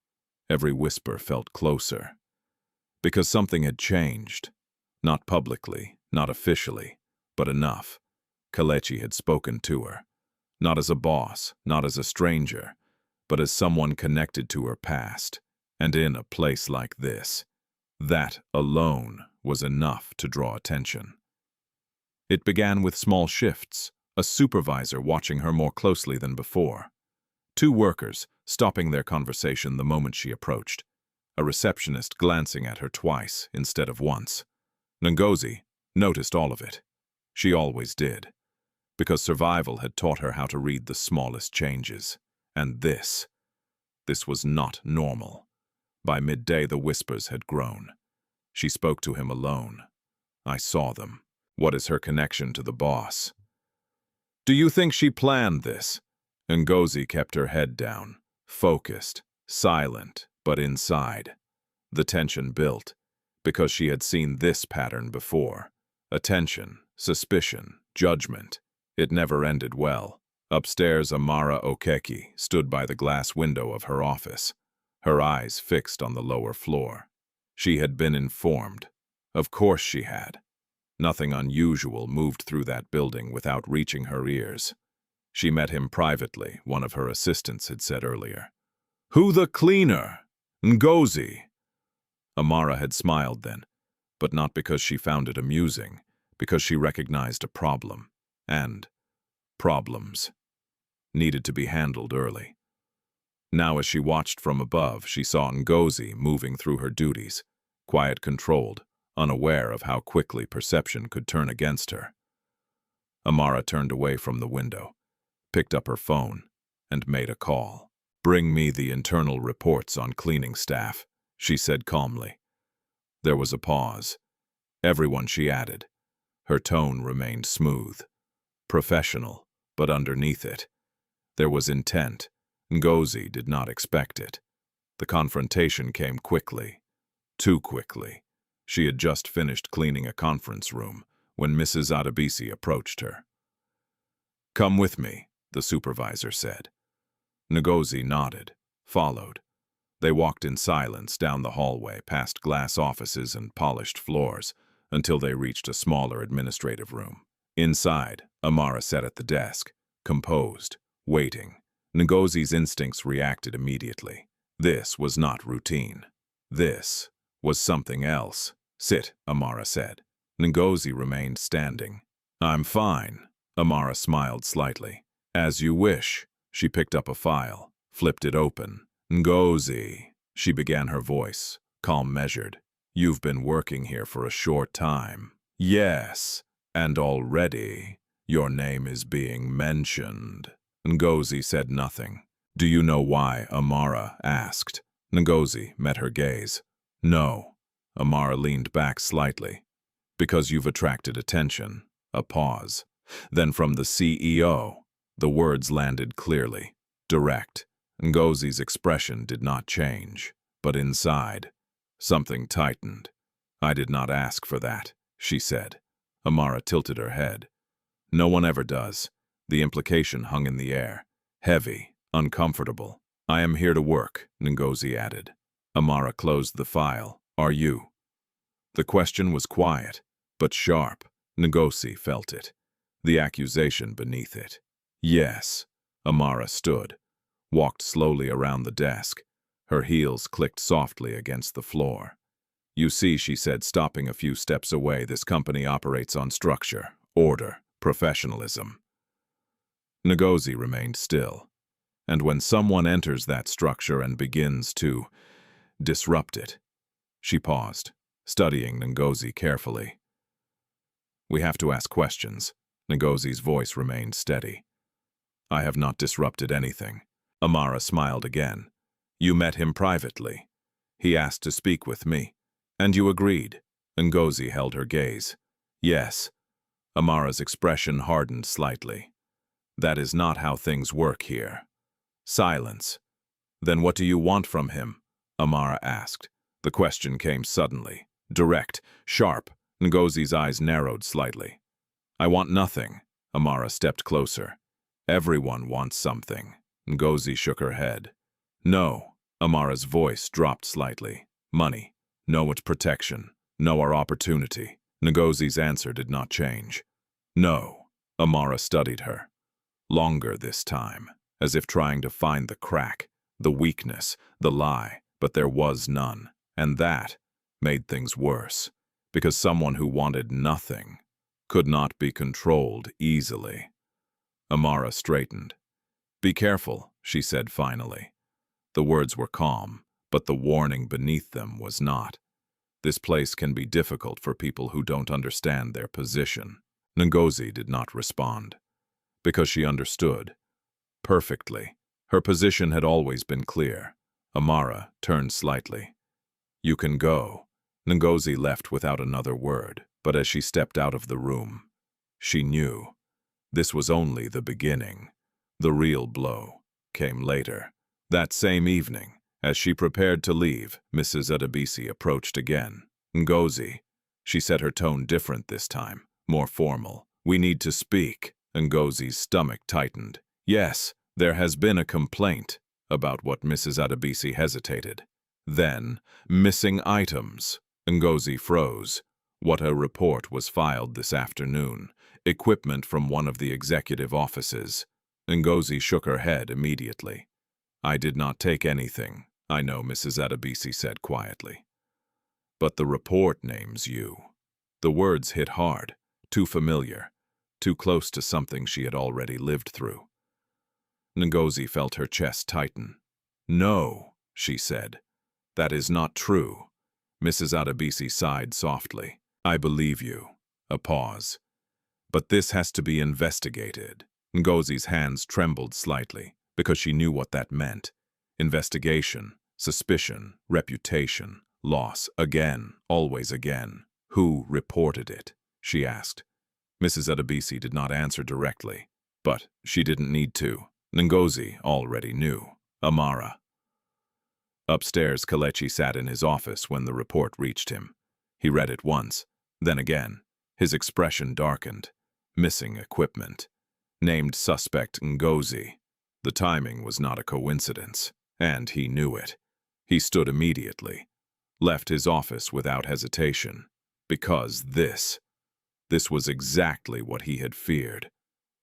Every whisper felt closer. Because something had changed. Not publicly, not officially, but enough. Kletchi had spoken to her. Not as a boss, not as a stranger, but as someone connected to her past. And in a place like this, that alone was enough to draw attention. It began with small shifts, a supervisor watching her more closely than before. 2 workers stopping their conversation the moment she approached. A receptionist glancing at her twice instead of once. Ngozi noticed all of it. She always did. Because survival had taught her how to read the smallest changes. And this was not normal. By midday, the whispers had grown. She spoke to him alone. I saw them. What is her connection to the boss? Do you think she planned this? Ngozi kept her head down, focused, silent, but inside. The tension built, because she had seen this pattern before. Attention, suspicion, judgment. It never ended well. Upstairs, Amara Okeki stood by the glass window of her office, her eyes fixed on the lower floor. She had been informed. Of course she had. Nothing unusual moved through that building without reaching her ears. She met him privately, one of her assistants had said earlier. Who the cleaner? Ngozi. Amara had smiled then, but not because she found it amusing, because she recognized a problem. And problems needed to be handled early. Now as she watched from above, she saw Ngozi moving through her duties, quiet, controlled, unaware of how quickly perception could turn against her. Amara turned away from the window, picked up her phone, and made a call. Bring me the internal reports on cleaning staff, she said calmly. There was a pause. Everyone, she added. Her tone remained smooth. Professional, but underneath it, there was intent. Ngozi did not expect it. The confrontation came quickly. Too quickly. She had just finished cleaning a conference room when Mrs. Adebisi approached her. Come with me, the supervisor said. Ngozi nodded, followed. They walked in silence down the hallway, past glass offices and polished floors, until they reached a smaller administrative room. Inside, Amara sat at the desk, composed, waiting. Ngozi's instincts reacted immediately. This was not routine. This was something else. Sit, Amara said. Ngozi remained standing. I'm fine. Amara smiled slightly. As you wish. She picked up a file, flipped it open. Ngozi, she began, her voice, calm, measured. You've been working here for a short time. Yes, and already your name is being mentioned. Ngozi said nothing. Do you know why? Amara asked. Ngozi met her gaze. No. Amara leaned back slightly. Because you've attracted attention. A pause. Then from the CEO, the words landed clearly, direct. Ngozi's expression did not change, but inside, something tightened. I did not ask for that, she said. Amara tilted her head. No one ever does. The implication hung in the air, heavy, uncomfortable. I am here to work, Ngozi added. Amara closed the file. Are you? The question was quiet, but sharp. Ngozi felt it, the accusation beneath it. Yes. Amara stood, walked slowly around the desk. Her heels clicked softly against the floor. You see, she said, stopping a few steps away, this company operates on structure, order, professionalism. Ngozi remained still. And when someone enters that structure and begins to disrupt it, she paused, studying Ngozi carefully. We have to ask questions. Ngozi's voice remained steady. I have not disrupted anything. Amara smiled again. You met him privately. He asked to speak with me. And you agreed. Ngozi held her gaze. Yes. Amara's expression hardened slightly. That is not how things work here. Silence. Then what do you want from him? Amara asked. The question came suddenly, direct, sharp. Ngozi's eyes narrowed slightly. I want nothing. Amara stepped closer. Everyone wants something. Ngozi shook her head. No. Amara's voice dropped slightly. Money. No, it's protection. No, our opportunity. Ngozi's answer did not change. No. Amara studied her. Longer this time, as if trying to find the crack, the weakness, the lie, but there was none. And that made things worse, because someone who wanted nothing could not be controlled easily. Amara straightened. "Be careful," she said finally. The words were calm, but the warning beneath them was not. This place can be difficult for people who don't understand their position. Ngozi did not respond, because she understood perfectly. Her position had always been clear. Amara turned slightly. "You can go." Ngozi left without another word, but as she stepped out of the room, she knew this was only the beginning. The real blow came later. That same evening, as she prepared to leave, Mrs. Adebisi approached again. "Ngozi." She said, her tone different this time, more formal. "We need to speak." Ngozi's stomach tightened. "Yes, there has been a complaint." About what? Mrs. Adebisi hesitated. Then, missing items. Ngozi froze. What? A report was filed this afternoon. Equipment from one of the executive offices. Ngozi shook her head immediately. "I did not take anything." "I know," Mrs. Adebisi said quietly. "But the report names you." The words hit hard, too familiar, too close to something she had already lived through. Ngozi felt her chest tighten. "No," she said. "That is not true." Mrs. Adebisi sighed softly. "I believe you." A pause. "But this has to be investigated." Ngozi's hands trembled slightly, because she knew what that meant. Investigation, suspicion, reputation, loss, again, always again. "Who reported it?" she asked. Mrs. Adebisi did not answer directly, but she didn't need to. Ngozi already knew. Amara. Upstairs, Kletchi sat in his office when the report reached him. He read it once, then again. His expression darkened. Missing equipment. Named suspect Ngozi. The timing was not a coincidence, and he knew it. He stood immediately, left his office without hesitation, because this was exactly what he had feared.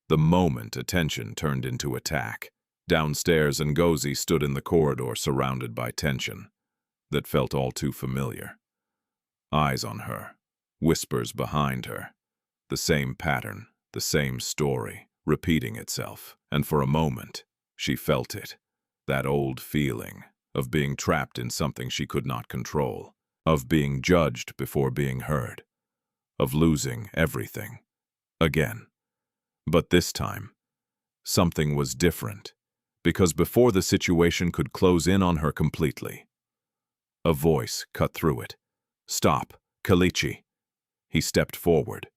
The moment attention turned into attack. Downstairs, Ngozi stood in the corridor surrounded by tension that felt all too familiar. Eyes on her, whispers behind her. The same pattern, the same story, repeating itself, and for a moment, she felt it. That old feeling of being trapped in something she could not control, of being judged before being heard, of losing everything. Again. But this time, something was different, because before the situation could close in on her completely, a voice cut through it. "Stop, Kletchi." He stepped forward,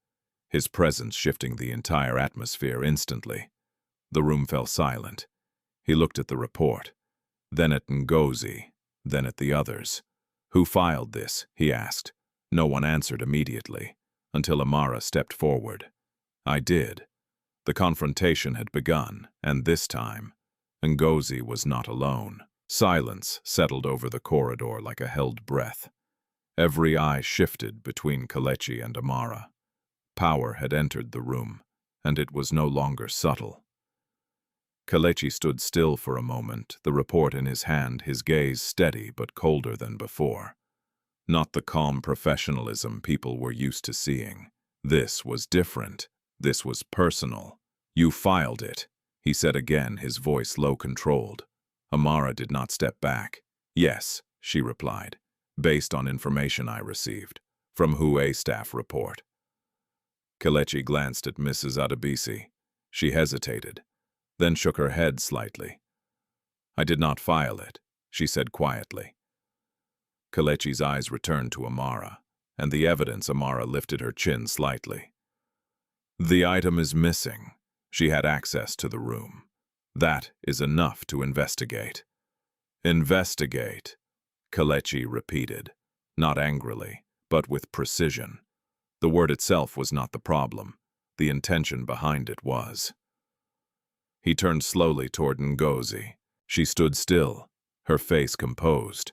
his presence shifting the entire atmosphere instantly. The room fell silent. He looked at the report, then at Ngozi, then at the others. "Who filed this?" he asked. No one answered immediately, until Amara stepped forward. "I did." The confrontation had begun, and this time, Ngozi was not alone. Silence settled over the corridor like a held breath. Every eye shifted between Kletchi and Amara. Power had entered the room, and it was no longer subtle. Kletchi stood still for a moment, the report in his hand, his gaze steady but colder than before. Not the calm professionalism people were used to seeing. This was different. This was personal. "You filed it," he said again, his voice low-controlled. Amara did not step back. "Yes," she replied, "based on information I received. From who? A staff report." Kletchi glanced at Mrs. Adebisi. She hesitated, then shook her head slightly. "I did not file it," she said quietly. Kletchi's eyes returned to Amara, and the evidence. Amara lifted her chin slightly. "The item is missing." She had access to the room. "That is enough to investigate." "Investigate," Kletchi repeated, not angrily, but with precision. The word itself was not the problem. The intention behind it was. He turned slowly toward Ngozi. She stood still, her face composed.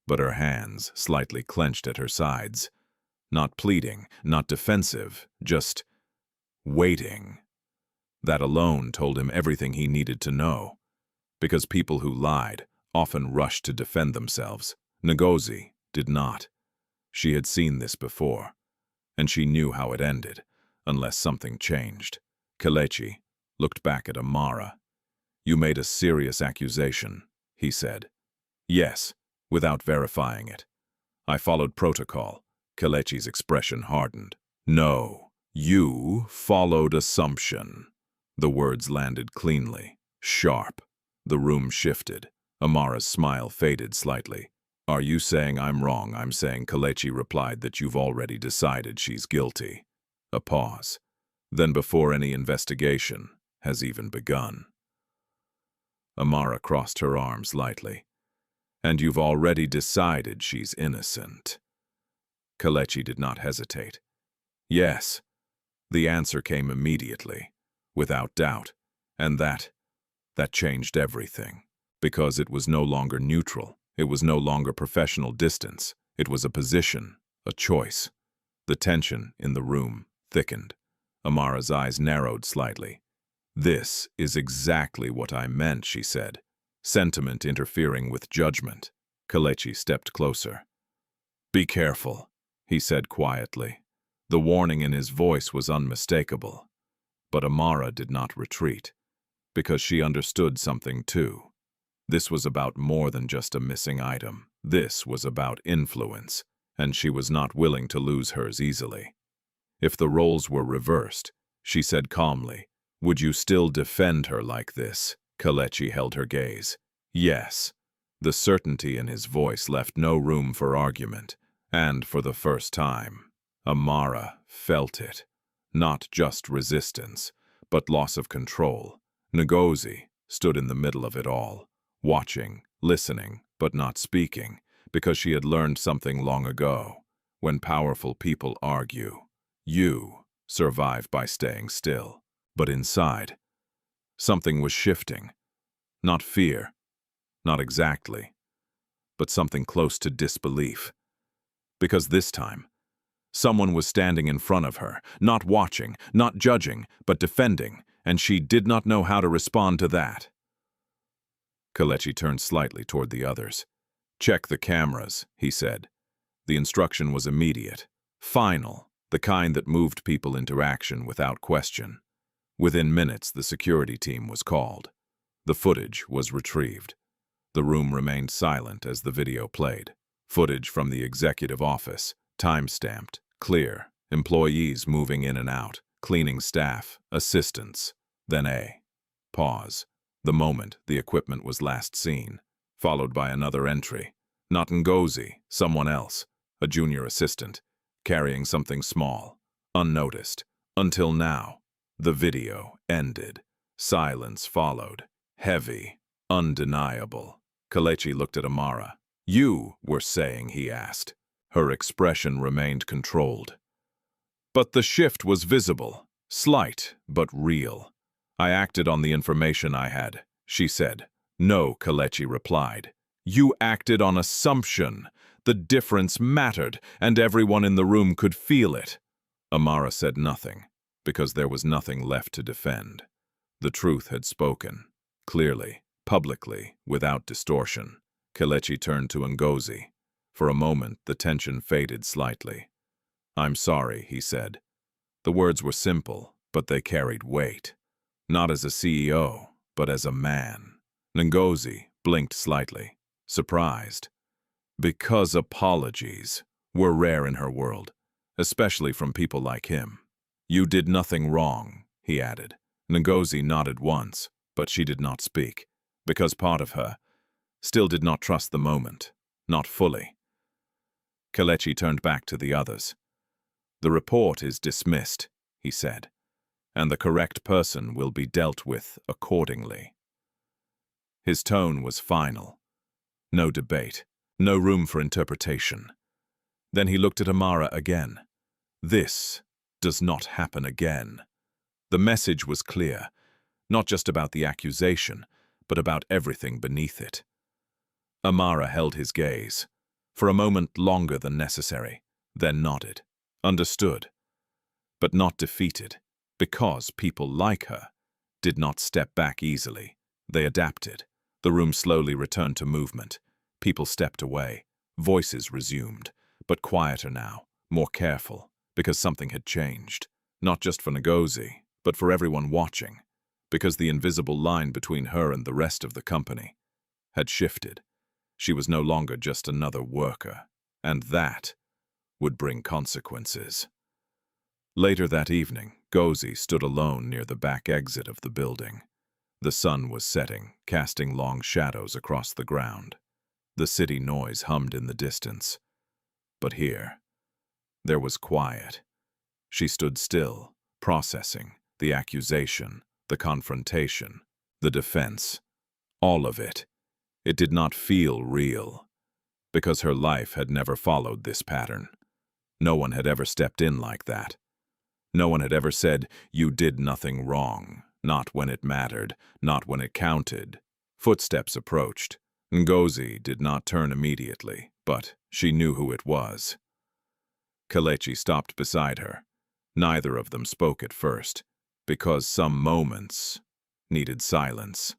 but her hands slightly clenched at her sides. Not pleading, not defensive, just waiting. That alone told him everything he needed to know, because people who lied often rushed to defend themselves. Ngozi did not. She had seen this before, and she knew how it ended, unless something changed. Kletchi looked back at Amara. "You made a serious accusation," he said. "Yes, without verifying it. I followed protocol." Kletchi's expression hardened. "No, you followed assumption." The words landed cleanly, sharp. The room shifted. Amara's smile faded slightly. "Are you saying I'm wrong?" "I'm saying," Kletchi replied, "that you've already decided she's guilty." A pause. Then before any investigation has even begun. Amara crossed her arms lightly. "And you've already decided she's innocent?" Kletchi did not hesitate. "Yes." The answer came immediately, without doubt, and that changed everything. Because it was no longer neutral, it was no longer professional distance, it was a position, a choice. The tension in the room thickened. Amara's eyes narrowed slightly. "This is exactly what I meant," she said, sentiment interfering with judgment. Kletchi stepped closer. "Be careful," he said quietly. The warning in his voice was unmistakable. But Amara did not retreat, because she understood something too. This was about more than just a missing item. This was about influence, and she was not willing to lose hers easily. If the roles were reversed, she said calmly, "Would you still defend her like this?" Kletchi held her gaze. "Yes." The certainty in his voice left no room for argument, and for the first time, Amara felt it. Not just resistance, but loss of control. Ngozi stood in the middle of it all, watching, listening, but not speaking, because she had learned something long ago. When powerful people argue, you survive by staying still. But inside, something was shifting. Not fear, not exactly, but something close to disbelief. Because this time, someone was standing in front of her, not watching, not judging, but defending, and she did not know how to respond to that. Kletchi turned slightly toward the others. "Check the cameras," he said. The instruction was immediate, final, the kind that moved people into action without question. Within minutes, the security team was called. The footage was retrieved. The room remained silent as the video played. Footage from the executive office, time-stamped, clear, employees moving in and out, cleaning staff, assistants. Then a pause. The moment the equipment was last seen, followed by another entry. Not Ngozi, someone else, a junior assistant, carrying something small, unnoticed. Until now, the video ended. Silence followed, heavy, undeniable. Kletchi looked at Amara. "You were saying," he asked. Her expression remained controlled. But the shift was visible, slight but real. "I acted on the information I had," she said. "No," Kletchi replied. "You acted on assumption. The difference mattered, and everyone in the room could feel it." Amara said nothing, because there was nothing left to defend. The truth had spoken, clearly, publicly, without distortion. Kletchi turned to Ngozi. For a moment, the tension faded slightly. "I'm sorry," he said. The words were simple, but they carried weight. Not as a CEO, but as a man. Ngozi blinked slightly, surprised. Because apologies were rare in her world, especially from people like him. "You did nothing wrong," he added. Ngozi nodded once, but she did not speak, because part of her still did not trust the moment, not fully. Kletchi turned back to the others. "The report is dismissed," he said, "and the correct person will be dealt with accordingly." His tone was final. No debate, no room for interpretation. Then he looked at Amara again. "This does not happen again." The message was clear, not just about the accusation, but about everything beneath it. Amara held his gaze. for a moment longer than necessary, then nodded. Understood. But not defeated, because people like her did not step back easily. They adapted. The room slowly returned to movement. People stepped away. Voices resumed, but quieter now, more careful, because something had changed. Not just for Ngozi, but for everyone watching, because the invisible line between her and the rest of the company had shifted. She was no longer just another worker, and that would bring consequences. Later that evening, Ngozi stood alone near the back exit of the building. The sun was setting, casting long shadows across the ground. The city noise hummed in the distance. But here, there was quiet. She stood still, processing the accusation, the confrontation, the defense. All of it. It did not feel real, because her life had never followed this pattern. No one had ever stepped in like that. No one had ever said, "You did nothing wrong," not when it mattered, not when it counted. Footsteps approached. Ngozi did not turn immediately, but she knew who it was. Kletchi stopped beside her. Neither of them spoke at first, because some moments needed silence.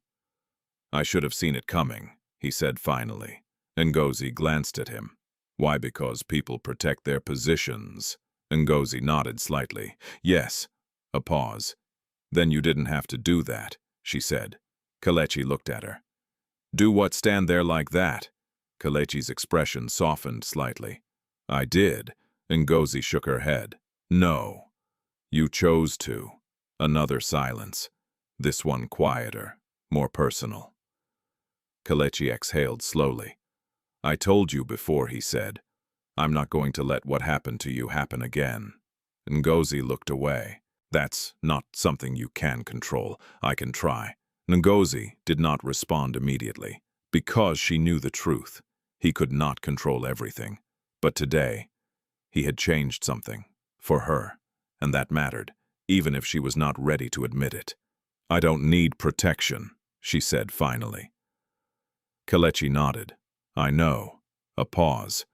"I should have seen it coming," he said finally. Ngozi glanced at him. "Why? Because people protect their positions." Ngozi nodded slightly. "Yes." A pause. "Then you didn't have to do that," she said. Kletchi looked at her. "Do what? Stand there like that?" Kalechi's expression softened slightly. "I did." Ngozi shook her head. "No. You chose to." Another silence. This one quieter, more personal. Kletchi exhaled slowly. "I told you before," he said. "I'm not going to let what happened to you happen again." Ngozi looked away. "That's not something you can control. I can try." Ngozi did not respond immediately, because she knew the truth. He could not control everything. But today, he had changed something, for her, and that mattered, even if she was not ready to admit it. "I don't need protection," she said finally. Kletchi nodded. "I know." A pause.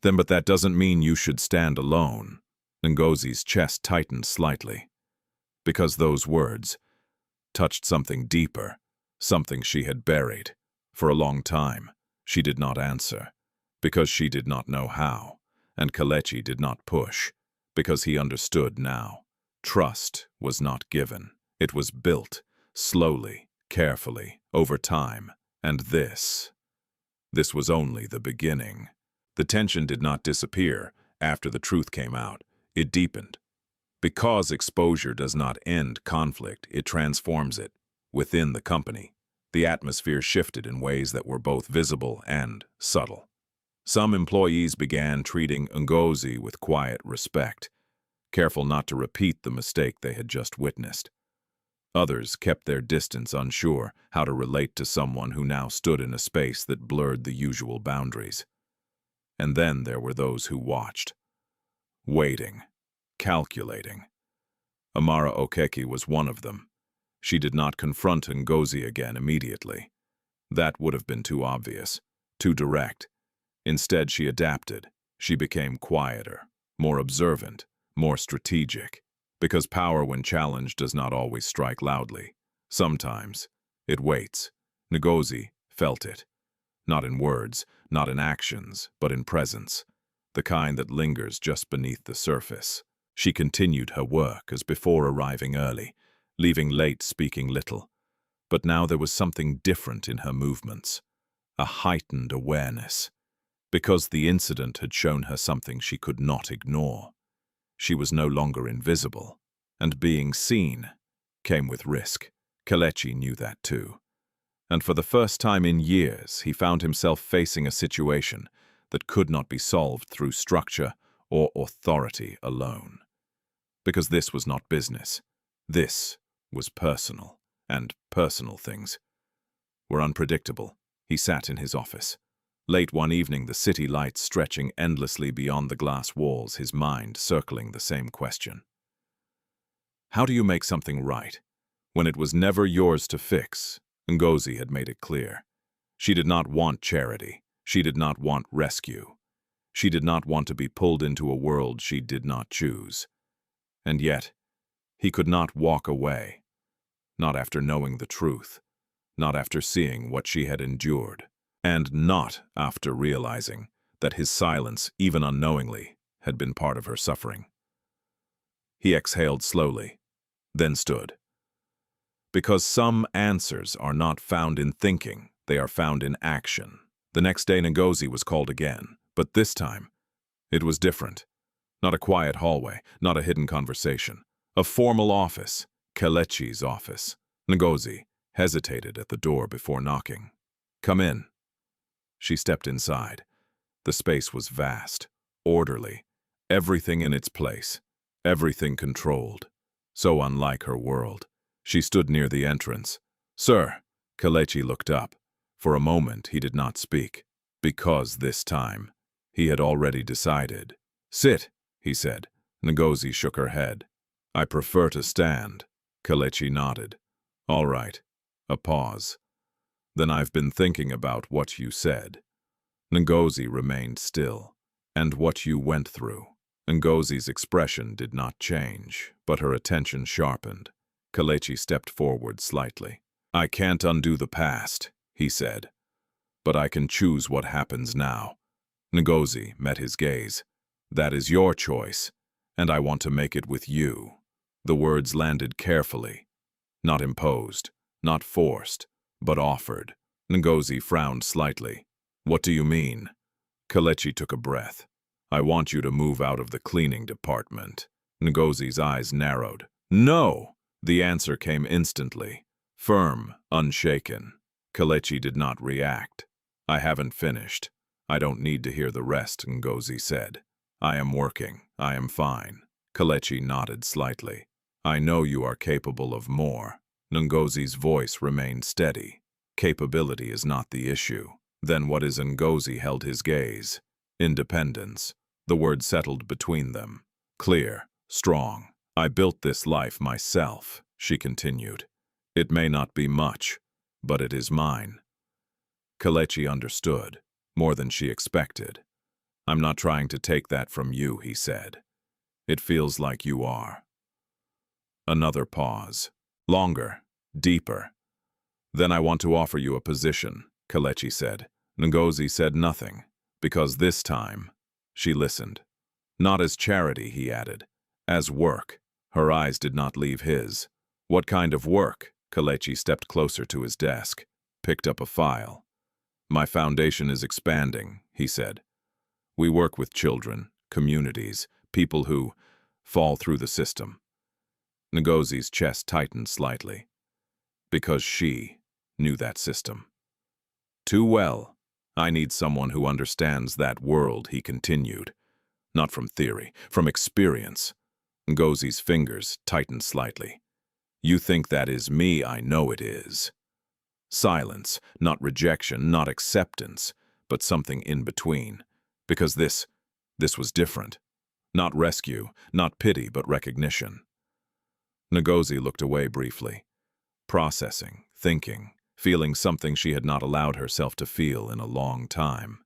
"Then, but that doesn't mean you should stand alone." Ngozi's chest tightened slightly, because those words touched something deeper, something she had buried. For a long time, she did not answer, because she did not know how, and Kletchi did not push, because he understood now. Trust was not given. It was built, slowly, carefully, over time, and this was only the beginning. The tension did not disappear after the truth came out. It deepened. Because exposure does not end conflict, it transforms it. Within the company, the atmosphere shifted in ways that were both visible and subtle. Some employees began treating Ngozi with quiet respect, careful not to repeat the mistake they had just witnessed. Others kept their distance, unsure how to relate to someone who now stood in a space that blurred the usual boundaries. And then there were those who watched, waiting, calculating. Amara was one of them. She did not confront Ngozi again immediately. That would have been too obvious, too direct. Instead, she adapted. She became quieter, more observant, more strategic. Because power, when challenged, does not always strike loudly. Sometimes it waits. Ngozi felt it. Not in words, not in actions, but in presence. The kind that lingers just beneath the surface. She continued her work as before, arriving early, leaving late, speaking little. But now there was something different in her movements. A heightened awareness. Because the incident had shown her something she could not ignore. She was no longer invisible, and being seen came with risk. Kletchi knew that too. And for the first time in years, he found himself facing a situation that could not be solved through structure or authority alone. Because this was not business. This was personal, and personal things were unpredictable. He sat in his office. Late one evening, the city lights stretching endlessly beyond the glass walls, his mind circling the same question. How do you make something right when it was never yours to fix? Ngozi had made it clear. She did not want charity. She did not want rescue. She did not want to be pulled into a world she did not choose. And yet, he could not walk away. Not after knowing the truth. Not after seeing what she had endured. And not after realizing that his silence, even unknowingly, had been part of her suffering. He exhaled slowly, then stood. Because some answers are not found in thinking, they are found in action. The next day Ngozi was called again, but this time, it was different. Not a quiet hallway, not a hidden conversation. A formal office, Kletchi's office. Ngozi hesitated at the door before knocking. "Come in." She stepped inside. The space was vast, orderly, everything in its place, everything controlled. So unlike her world. She stood near the entrance. "Sir," Kletchi looked up. For a moment he did not speak, because this time he had already decided. "Sit," he said. Ngozi shook her head. "I prefer to stand." Kletchi nodded. "All right." A pause. "Then I've been thinking about what you said." Ngozi remained still. "And what you went through." Ngozi's expression did not change, but her attention sharpened. Kletchi stepped forward slightly. "I can't undo the past," he said. "But I can choose what happens now." Ngozi met his gaze. "That is your choice, and I want to make it with you." The words landed carefully. Not imposed, not forced, but offered. Ngozi frowned slightly. "What do you mean?" Kletchi took a breath. "I want you to move out of the cleaning department." Ngozi's eyes narrowed. "No!" The answer came instantly. Firm, unshaken. Kletchi did not react. "I haven't finished. I don't need to hear the rest," Ngozi said. "I am working. I am fine." Kletchi nodded slightly. "I know you are capable of more." Ngozi's voice remained steady. "Capability is not the issue." Then what is? Ngozi held his gaze. "Independence." The word settled between them. Clear, strong. "I built this life myself," she continued. "It may not be much, but it is mine." Kletchi understood, more than she expected. "I'm not trying to take that from you," he said. "It feels like you are." Another pause. Longer, deeper. "Then I want to offer you a position," Kletchi said. Ngozi said nothing, because this time, she listened. "Not as charity," he added. "As work." Her eyes did not leave his. "What kind of work?" Kletchi stepped closer to his desk, picked up a file. "My foundation is expanding," he said. "We work with children, communities, people who fall through the system." Ngozi's chest tightened slightly. Because she knew that system. "Too well. I need someone who understands that world," he continued. "Not from theory, from experience." Ngozi's fingers tightened slightly. "You think that is me? I know it is." Silence, not rejection, not acceptance, but something in between. Because this was different. Not rescue, not pity, but recognition. Ngozi looked away briefly. Processing, thinking, feeling something she had not allowed herself to feel in a long time.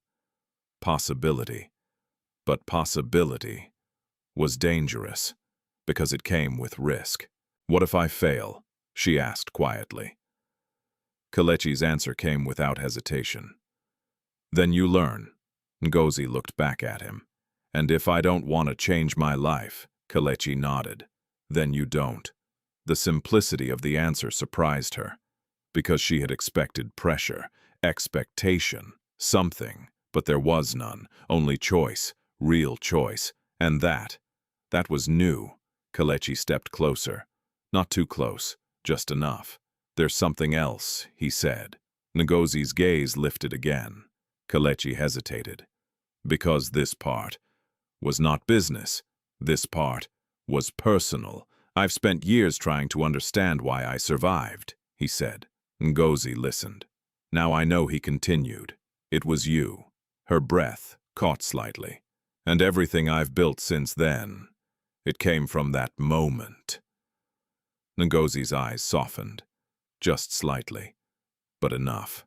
Possibility. But possibility was dangerous, because it came with risk. "What if I fail?" she asked quietly. Kletchi's answer came without hesitation. "Then you learn." Ngozi looked back at him. "And if I don't want to change my life," Kletchi nodded, "then you don't." The simplicity of the answer surprised her, because she had expected pressure, expectation, something, but there was none, only choice, real choice, and that was new. Kletchi stepped closer. Not too close, just enough. "There's something else," he said. Ngozi's gaze lifted again. Kletchi hesitated. "Because this part was not business. This part was personal. I've spent years trying to understand why I survived," he said. Ngozi listened. "Now I know," he continued. "It was you." Her breath caught slightly. "And everything I've built since then, it came from that moment." Ngozi's eyes softened. Just slightly, but enough.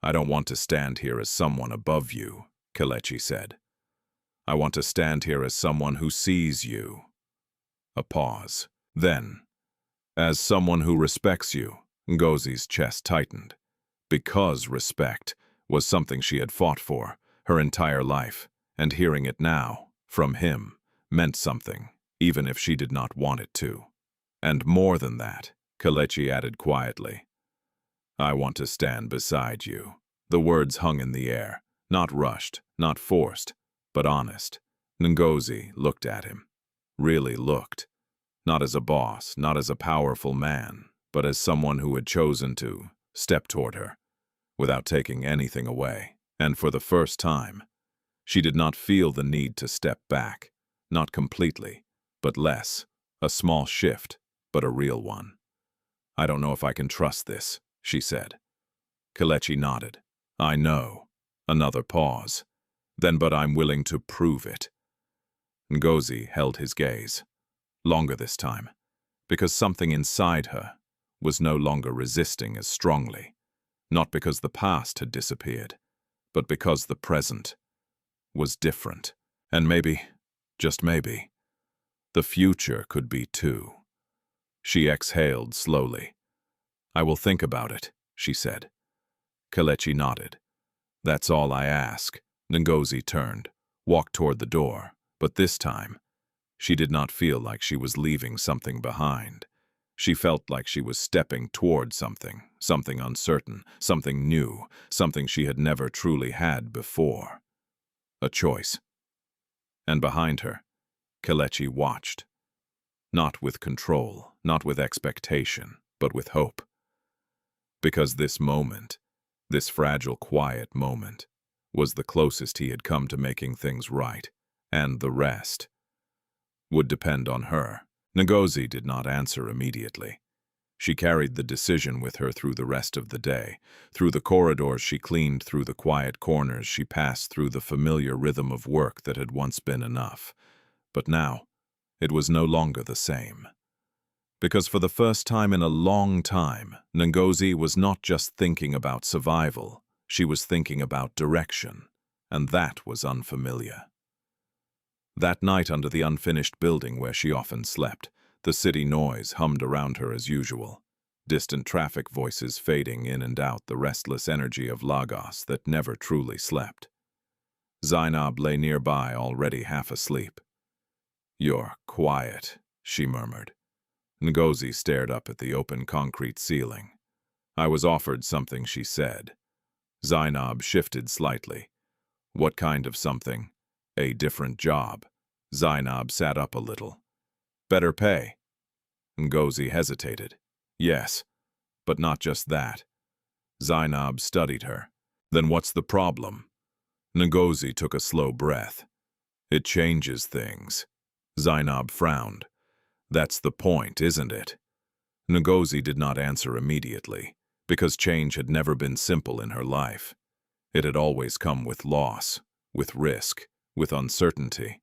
"I don't want to stand here as someone above you," Kletchi said. I want to stand here as someone who sees you. A pause. Then, as someone who respects you, Ngozi's chest tightened. Because respect was something she had fought for her entire life, and hearing it now, from him, meant something, even if she did not want it to. And more than that, Kletchi added quietly, I want to stand beside you. The words hung in the air, not rushed, not forced, but honest. Ngozi looked at him. Really looked. Not as a boss, not as a powerful man, but as someone who had chosen to step toward her, without taking anything away. And for the first time, she did not feel the need to step back. Not completely, but less. A small shift, but a real one. I don't know if I can trust this, she said. Kletchi nodded. I know. Another pause. Then, but I'm willing to prove it. Ngozi held his gaze. Longer this time, because something inside her was no longer resisting as strongly. Not because the past had disappeared, but because the present was different. And maybe, just maybe, the future could be too. She exhaled slowly. I will think about it, she said. Kletchi nodded. That's all I ask. Ngozi turned, walked toward the door, but this time, she did not feel like she was leaving something behind. She felt like she was stepping toward something, something uncertain, something new, something she had never truly had before. A choice. And behind her, Kletchi watched. Not with control, not with expectation, but with hope. Because this moment, this fragile, quiet moment, was the closest he had come to making things right, and the rest would depend on her. Ngozi did not answer immediately. She carried the decision with her through the rest of the day. Through the corridors she cleaned, through the quiet corners she passed, through the familiar rhythm of work that had once been enough. But now, it was no longer the same. Because for the first time in a long time, Ngozi was not just thinking about survival, she was thinking about direction, and that was unfamiliar. That night under the unfinished building where she often slept, the city noise hummed around her as usual, distant traffic voices fading in and out, the restless energy of Lagos that never truly slept. Zainab lay nearby, already half asleep. You're quiet, she murmured. Ngozi stared up at the open concrete ceiling. I was offered something, she said. Zainab shifted slightly. What kind of something? A different job. Zainab sat up a little. Better pay. Ngozi hesitated. Yes, but not just that. Zainab studied her. Then what's the problem? Ngozi took a slow breath. It changes things. Zainab frowned. That's the point, isn't it? Ngozi did not answer immediately, because change had never been simple in her life. It had always come with loss, with risk, with uncertainty.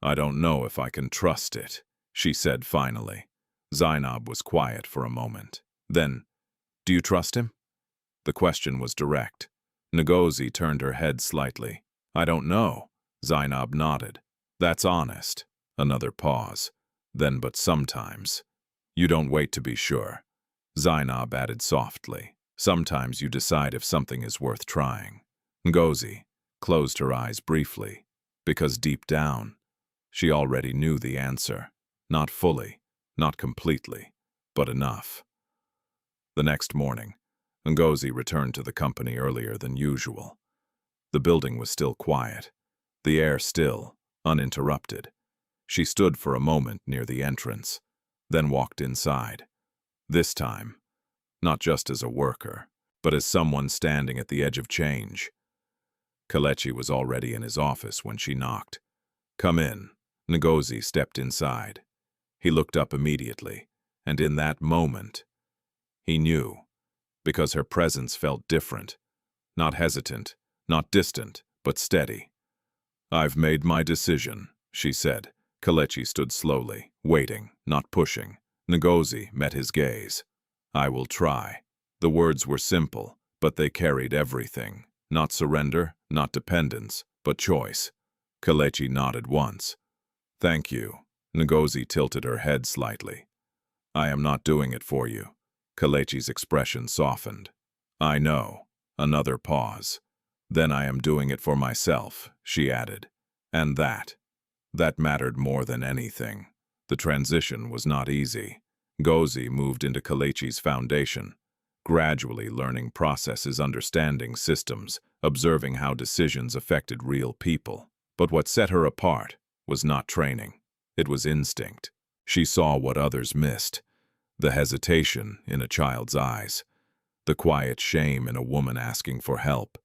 I don't know if I can trust it, she said finally. Zainab was quiet for a moment. Then, do you trust him? The question was direct. Ngozi turned her head slightly. I don't know. Zainab nodded. That's honest. Another pause. Then, but sometimes. You don't wait to be sure. Zainab added softly. Sometimes you decide if something is worth trying. Ngozi closed her eyes briefly, because deep down, she already knew the answer. Not fully, not completely, but enough. The next morning, Ngozi returned to the company earlier than usual. The building was still quiet, the air still, uninterrupted. She stood for a moment near the entrance, then walked inside. This time, not just as a worker, but as someone standing at the edge of change. Kletchi was already in his office when she knocked. Come in. Ngozi stepped inside. He looked up immediately, and in that moment, he knew, because her presence felt different, not hesitant, not distant, but steady. I've made my decision, she said. Kletchi stood slowly, waiting, not pushing. Ngozi met his gaze. I will try. The words were simple, but they carried everything. Not surrender, not dependence, but choice. Kletchi nodded once. Thank you. Ngozi tilted her head slightly. I am not doing it for you. Kletchi's expression softened. I know. Another pause. Then I am doing it for myself, she added. And that mattered more than anything. The transition was not easy. Ngozi moved into Kletchi's foundation, gradually learning processes, understanding systems, observing how decisions affected real people. But what set her apart was not training. It was instinct. She saw what others missed, the hesitation in a child's eyes, the quiet shame in a woman asking for help,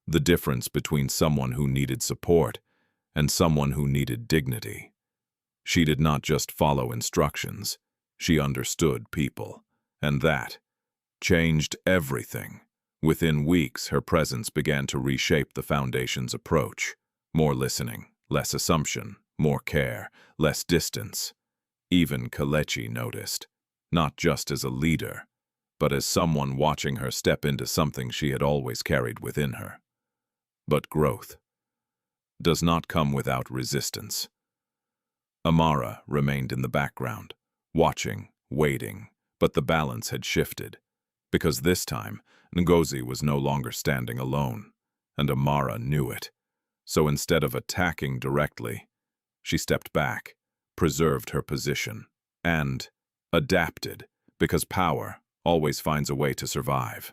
the difference between someone who needed support and someone who needed dignity. She did not just follow instructions, she understood people, and that changed everything. Within weeks, her presence began to reshape the foundation's approach. More listening, less assumption, more care, less distance. Even Kletchi noticed, not just as a leader, but as someone watching her step into something she had always carried within her. But growth does not come without resistance. Amara remained in the background, watching, waiting, but the balance had shifted, because this time Ngozi was no longer standing alone, and Amara knew it. So instead of attacking directly, she stepped back, preserved her position, and adapted, because power always finds a way to survive.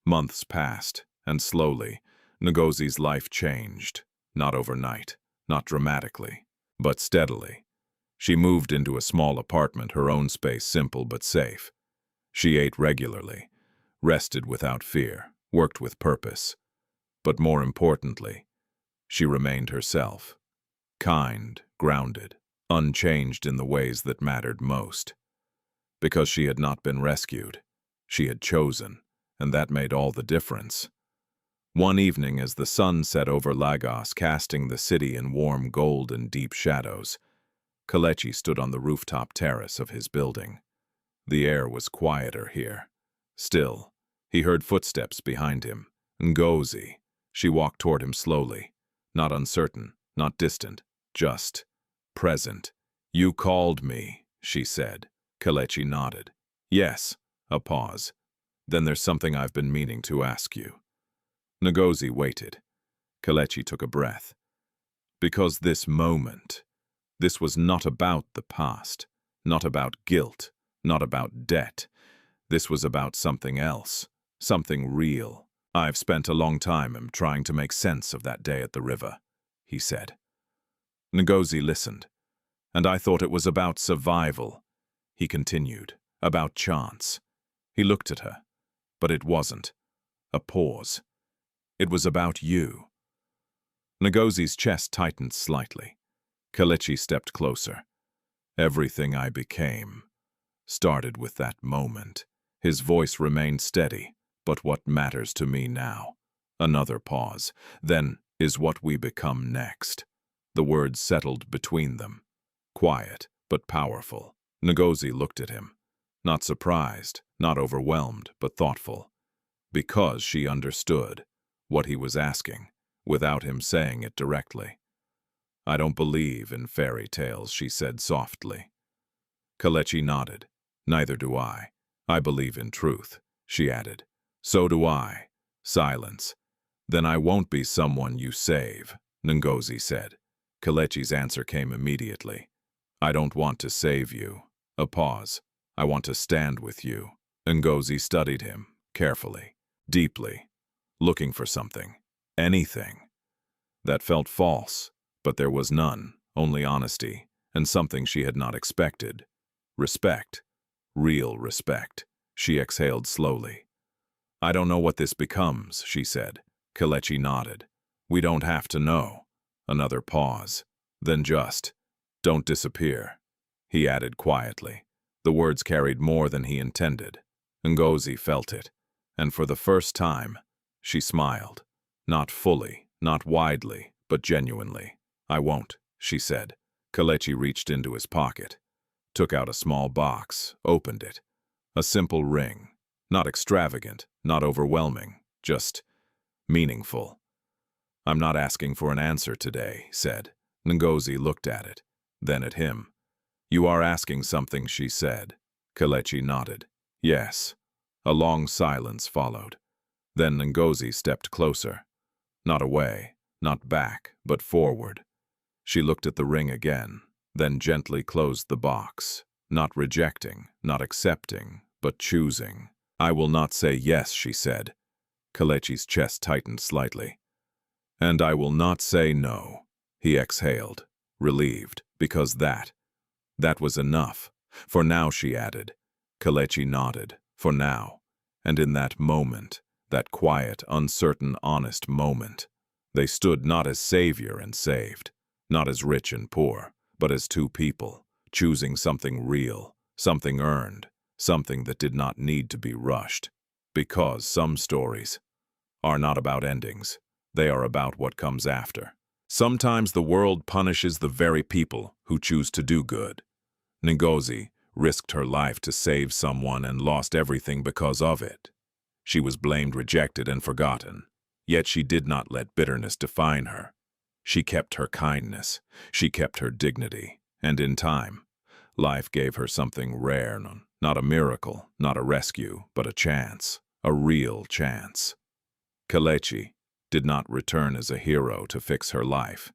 Months passed, and slowly, Ngozi's life changed, not overnight, not dramatically, but steadily. She moved into a small apartment, her own space simple but safe. She ate regularly, rested without fear, worked with purpose. But more importantly, she remained herself, kind, grounded, unchanged in the ways that mattered most. Because she had not been rescued, she had chosen, and that made all the difference. One evening, as the sun set over Lagos, casting the city in warm gold and deep shadows, Kletchi stood on the rooftop terrace of his building. The air was quieter here. Still, he heard footsteps behind him. Ngozi. She walked toward him slowly, not uncertain, not distant, just present. You called me, she said. Kletchi nodded. Yes. A pause. Then there's something I've been meaning to ask you. Ngozi waited. Kletchi took a breath. Because this moment, this was not about the past, not about guilt, not about debt. This was about something else, something real. I've spent a long time trying to make sense of that day at the river, he said. Ngozi listened. And I thought it was about survival, he continued, about chance. He looked at her, but it wasn't. A pause. It was about you. Ngozi's chest tightened slightly. Kletchi stepped closer. Everything I became started with that moment. His voice remained steady. But what matters to me now? Another pause. Then is what we become next. The words settled between them. Quiet, but powerful. Ngozi looked at him. Not surprised, not overwhelmed, but thoughtful. Because she understood what he was asking, without him saying it directly. I don't believe in fairy tales, she said softly. Kletchi nodded. Neither do I. I believe in truth, she added. So do I. Silence. Then I won't be someone you save, Ngozi said. Kletchi's answer came immediately. I don't want to save you. A pause. I want to stand with you. Ngozi studied him, carefully, deeply, looking for something, anything. That felt false, but there was none, only honesty, and something she had not expected. Respect. Real respect. She exhaled slowly. I don't know what this becomes, she said. Kletchi nodded. We don't have to know. Another pause. Then just, don't disappear, he added quietly. The words carried more than he intended. Ngozi felt it, and for the first time, she smiled. Not fully, not widely, but genuinely. I won't, she said. Kletchi reached into his pocket, took out a small box, opened it. A simple ring. Not extravagant, not overwhelming, just meaningful. I'm not asking for an answer today, said. Ngozi looked at it, then at him. You are asking something, she said. Kletchi nodded. Yes. A long silence followed. Then Ngozi stepped closer. Not away, not back, but forward. She looked at the ring again, then gently closed the box, not rejecting, not accepting, but choosing. I will not say yes, she said. Kletchi's chest tightened slightly. And I will not say no, he exhaled, relieved, because that was enough. For now, she added. Kletchi nodded, for now. And in that moment, that quiet, uncertain, honest moment, they stood not as savior and saved, not as rich and poor, but as two people, choosing something real, something earned, something that did not need to be rushed. Because some stories are not about endings, they are about what comes after. Sometimes the world punishes the very people who choose to do good. Ngozi risked her life to save someone and lost everything because of it. She was blamed, rejected, and forgotten. Yet she did not let bitterness define her. She kept her kindness, she kept her dignity, and in time, life gave her something rare, not a miracle, not a rescue, but a chance, a real chance. Kletchi did not return as a hero to fix her life.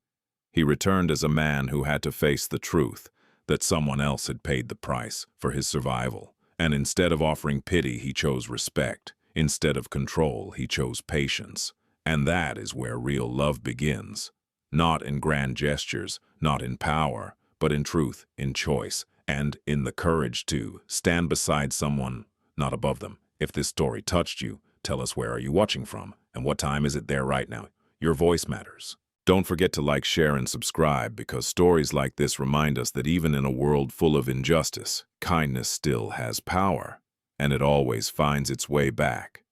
He returned as a man who had to face the truth that someone else had paid the price for his survival, and instead of offering pity, he chose respect. Instead of control, he chose patience. And that is where real love begins. Not in grand gestures, not in power, but in truth, in choice, and in the courage to stand beside someone, not above them. If this story touched you, tell us, where are you watching from, and what time is it there right now? Your voice matters. Don't forget to like, share, and subscribe, because stories like this remind us that even in a world full of injustice, kindness still has power, and it always finds its way back.